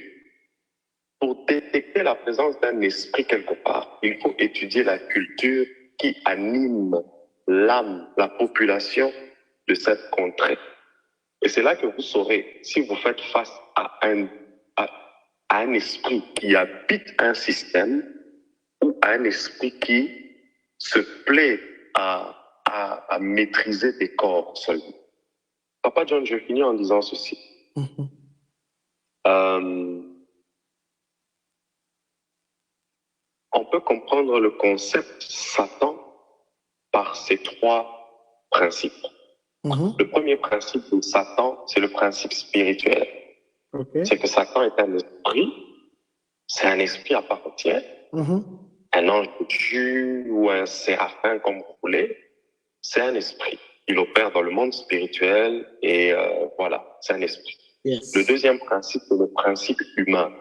Pour détecter la présence d'un esprit quelque part, il faut étudier la culture qui anime l'âme, la population de cette contrée. Et c'est là que vous saurez si vous faites face à un esprit qui habite un système ou à un esprit qui se plaît à maîtriser des corps seulement. Papa John, je finis en disant ceci. On peut comprendre le concept Satan par ces trois principes. Le premier principe de Satan, c'est le principe spirituel. C'est que Satan est un esprit, c'est un esprit à part entière, un ange de Dieu ou un séraphin, comme vous voulez, c'est un esprit. Il opère dans le monde spirituel et voilà, c'est un esprit. Yes. Le deuxième principe, c'est le principe humain.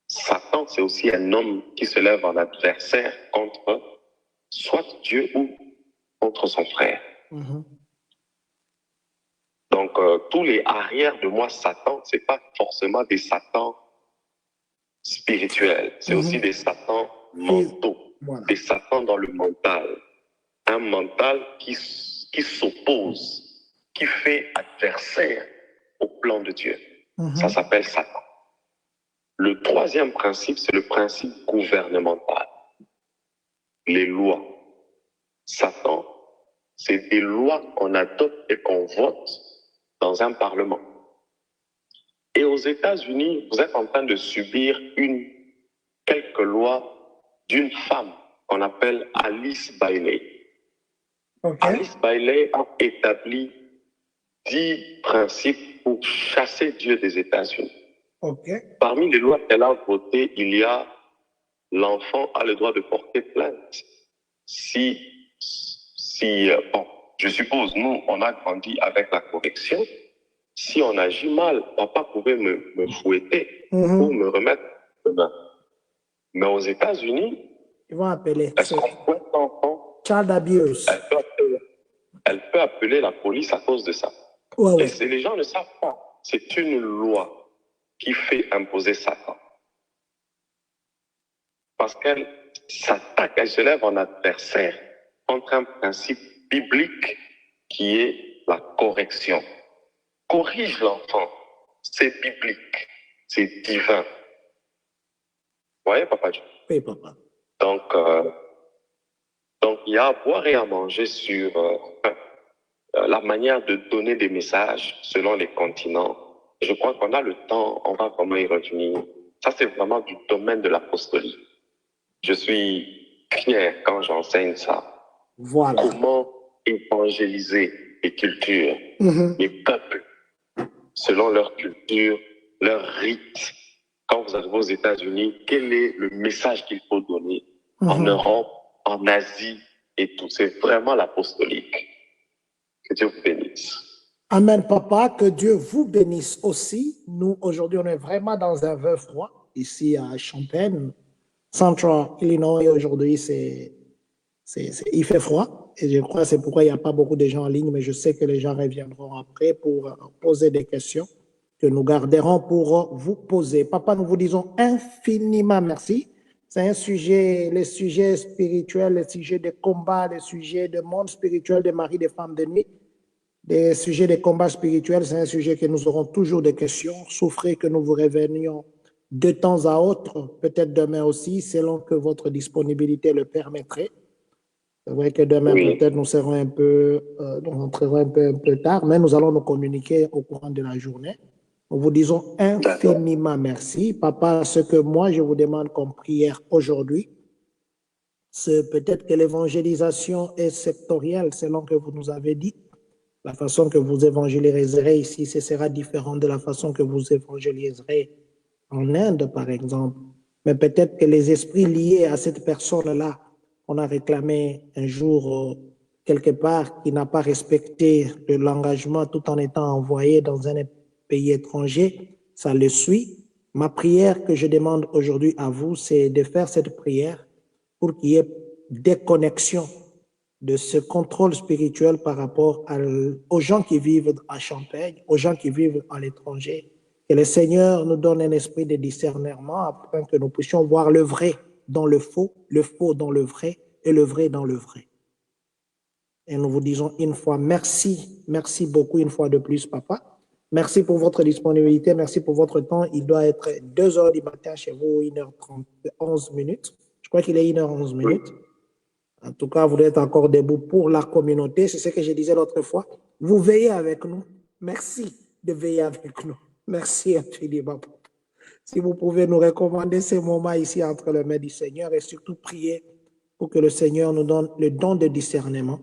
Satan, c'est aussi un homme qui se lève en adversaire contre soit Dieu ou contre son frère. Donc, tous les arrières de moi, Satan, ce n'est pas forcément des Satans spirituels, c'est aussi des Satans mentaux, des Satans dans le mental. Un mental qui s'oppose, qui fait adversaire au plan de Dieu. Ça s'appelle Satan. Le troisième principe, c'est le principe gouvernemental. Les lois. Satan, c'est des lois qu'on adopte et qu'on vote dans un parlement. Et aux États-Unis, vous êtes en train de subir quelques lois d'une femme qu'on appelle Alice Bailey. Alice Bailey a établi 10 principes pour chasser Dieu des États-Unis. Parmi les lois qu'elle a votées, il y a l'enfant a le droit de porter plainte. Bon, je suppose, nous, on a grandi avec la correction. Si on agit mal, papa pouvait me fouetter ou me remettre de main. Mais aux États-Unis, ils vont appeler. Est-ce qu'on fouette l'enfant? Child abuse. Elle peut appeler la police à cause de ça. Et les gens ne savent pas. C'est une loi qui fait imposer Satan. Parce qu'elle s'attaque, elle se lève en adversaire contre un principe biblique qui est la correction. Corrige l'enfant, c'est biblique, c'est divin. Vous voyez, papa? Oui, papa. Donc, il y a à boire et à manger sur la manière de donner des messages selon les continents. Je crois qu'on a le temps, on va vraiment y revenir. Ça, c'est vraiment du domaine de l'apostolie. Je suis fier quand j'enseigne ça. Voilà. Comment évangéliser les cultures, les peuples, selon leur culture, leur rite. Quand vous arrivez aux États-Unis, quel est le message qu'il faut donner en Europe, en Asie et tout? C'est vraiment l'apostolique. Que Dieu vous bénisse. Amen, papa. Que Dieu vous bénisse aussi. Nous, aujourd'hui, on est vraiment dans un vin froid, ici à Champaign, Central Illinois. Aujourd'hui, il fait froid. Et je crois que c'est pourquoi il n'y a pas beaucoup de gens en ligne, mais je sais que les gens reviendront après pour poser des questions que nous garderons pour vous poser. Papa, nous vous disons infiniment merci. C'est un sujet, les sujets spirituels, les sujets de combat, les sujets de monde spirituel des maris, des femmes de nuit, des sujets de combat spirituel. C'est un sujet que nous aurons toujours des questions. Souffrez que nous vous revenions de temps à autre, peut-être demain aussi, selon que votre disponibilité le permettrait. C'est vrai que demain, peut-être, nous serons nous rentrerons un peu tard, mais nous allons nous communiquer au courant de la journée. Nous vous disons infiniment merci. Papa, ce que moi, je vous demande comme prière aujourd'hui, c'est peut-être que l'évangélisation est sectorielle, selon que vous nous avez dit. La façon que vous évangéliserez ici, ce sera différent de la façon que vous évangéliserez en Inde, par exemple. Mais peut-être que les esprits liés à cette personne-là, on a réclamé un jour quelque part, qui n'a pas respecté l'engagement tout en étant envoyé dans un pays étranger, ça le suit. Ma prière que je demande aujourd'hui à vous, c'est de faire cette prière pour qu'il y ait déconnexion de ce contrôle spirituel par rapport aux gens qui vivent à Champagne, aux gens qui vivent à l'étranger. Que le Seigneur nous donne un esprit de discernement afin que nous puissions voir le vrai dans le faux dans le vrai et le vrai dans le vrai. Et nous vous disons une fois merci, merci beaucoup une fois de plus, Papa. Merci pour votre disponibilité, merci pour votre temps. Il doit être 2 heures du matin chez vous, 1h30, 11 minutes. Je crois qu'il est 1h11 minutes. En tout cas, vous êtes encore debout pour la communauté. C'est ce que je disais l'autre fois. Vous veillez avec nous. Merci de veiller avec nous. Merci infiniment. Si vous pouvez nous recommander ces moments ici entre les mains du Seigneur et surtout prier pour que le Seigneur nous donne le don de discernement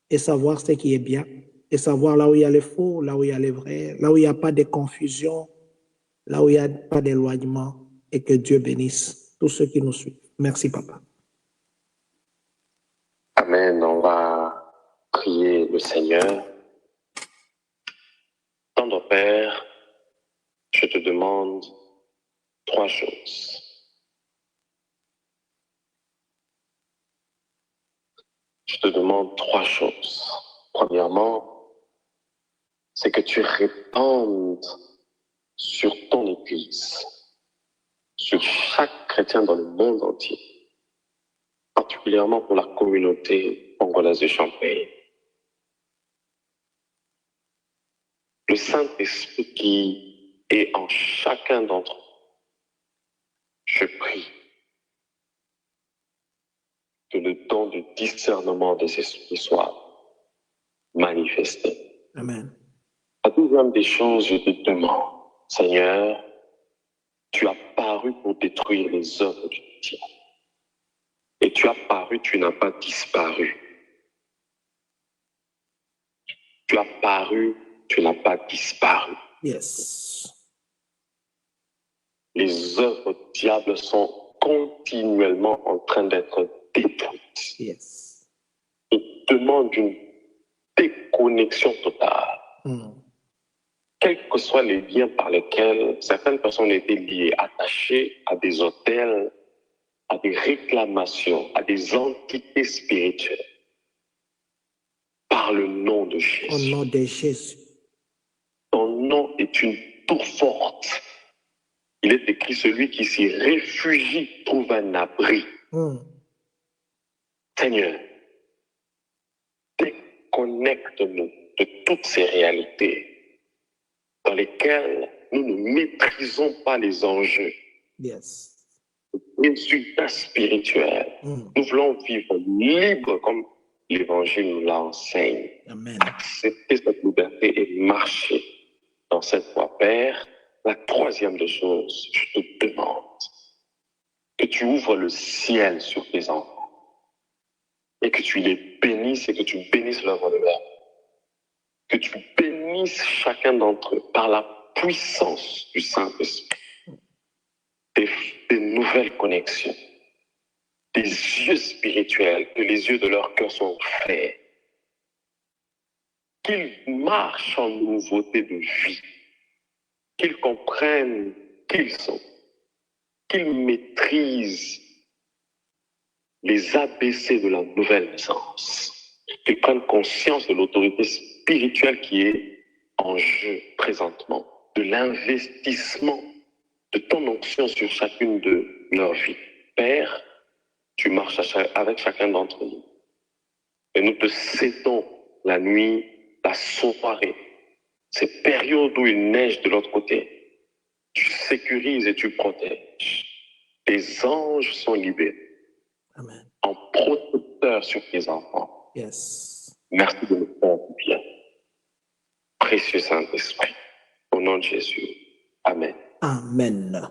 et savoir ce qui est bien et savoir là où il y a le faux, là où il y a le vrai, là où il n'y a pas de confusion, là où il n'y a pas d'éloignement et que Dieu bénisse tous ceux qui nous suivent. Merci, Papa. Amen. On va prier le Seigneur. Tendre Père, je te demande 3 choses. Je te demande 3 choses. Premièrement, c'est que tu répandes sur ton Église, sur chaque chrétien dans le monde entier, particulièrement pour la communauté congolaise de Champagne. Le Saint-Esprit qui est en chacun d'entre nous, je prie que le don de discernement des esprits soit manifesté. Amen. La deuxième des choses, je te demande, Seigneur, tu as paru pour détruire les œuvres du diable. Et tu as paru, tu n'as pas disparu. Tu as paru, tu n'as pas disparu. Yes. Les œuvres du diable sont continuellement en train d'être détruites. Yes. Il demande une déconnexion totale. Quels que soient les liens par lesquels certaines personnes étaient liées, attachées à des hôtels, à des réclamations, à des entités spirituelles, par le nom de Jésus. Au nom de Jésus. Ton nom est une tour forte. Il est écrit, celui qui s'y réfugie trouve un abri. Seigneur, déconnecte-nous de toutes ces réalités dans lesquelles nous ne maîtrisons pas les enjeux. Yes. Résultats spirituels. Nous voulons vivre libre comme l'Évangile nous l'enseigne. Amen. Accepter cette liberté et marcher dans cette voie. Père, la troisième des choses, je te demande que tu ouvres le ciel sur tes enfants et que tu les bénisses et que tu bénisses l'œuvre de leur. Que tu bénisses chacun d'entre eux par la puissance du Saint-Esprit. Des nouvelles connexions, des yeux spirituels, que les yeux de leur cœur sont ouverts, qu'ils marchent en nouveauté de vie, qu'ils comprennent qui ils sont, qu'ils maîtrisent les ABC de la nouvelle naissance, qu'ils prennent conscience de l'autorité spirituelle qui est en jeu présentement, de l'investissement de ton onction sur chacune de leurs vies. Père, tu marches avec chacun d'entre nous. Et nous te cédons la nuit, la soirée, ces périodes où il neige de l'autre côté. Tu sécurises et tu protèges. Tes anges sont libérés. Amen. En protecteur sur tes enfants. Yes. Merci de nous faire du bien. Précieux Saint-Esprit, au nom de Jésus. Amen. Amen.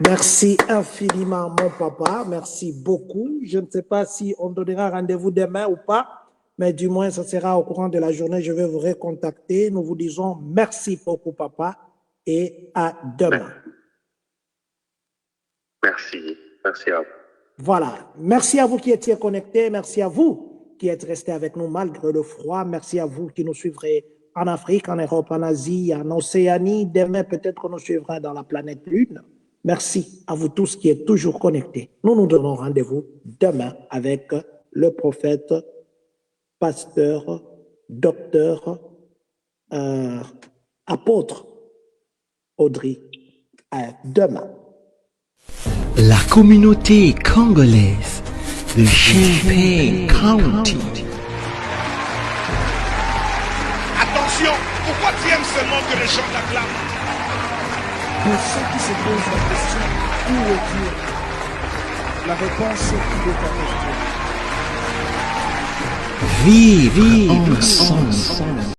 Merci infiniment, mon papa. Merci beaucoup. Je ne sais pas si on donnera rendez-vous demain ou pas, mais du moins, ça sera au courant de la journée. Je vais vous recontacter. Nous vous disons merci beaucoup, papa, et à demain. Merci. Merci à vous. Voilà. Merci à vous qui étiez connectés. Merci à vous qui êtes restés avec nous malgré le froid. Merci à vous qui nous suivrez en Afrique, en Europe, en Asie, en Océanie. Demain, peut-être qu'on nous suivra dans la planète Lune. Merci à vous tous qui êtes toujours connectés. Nous nous donnons rendez-vous demain avec le prophète, pasteur, docteur, apôtre Audrey. À demain. La communauté congolaise de Champaign County. Attention, pourquoi tu aimes seulement que les gens t'acclament? Pour ceux qui se posent la question, où est Dieu? La réponse est qu'il est avec Dieu. Vive ensemble.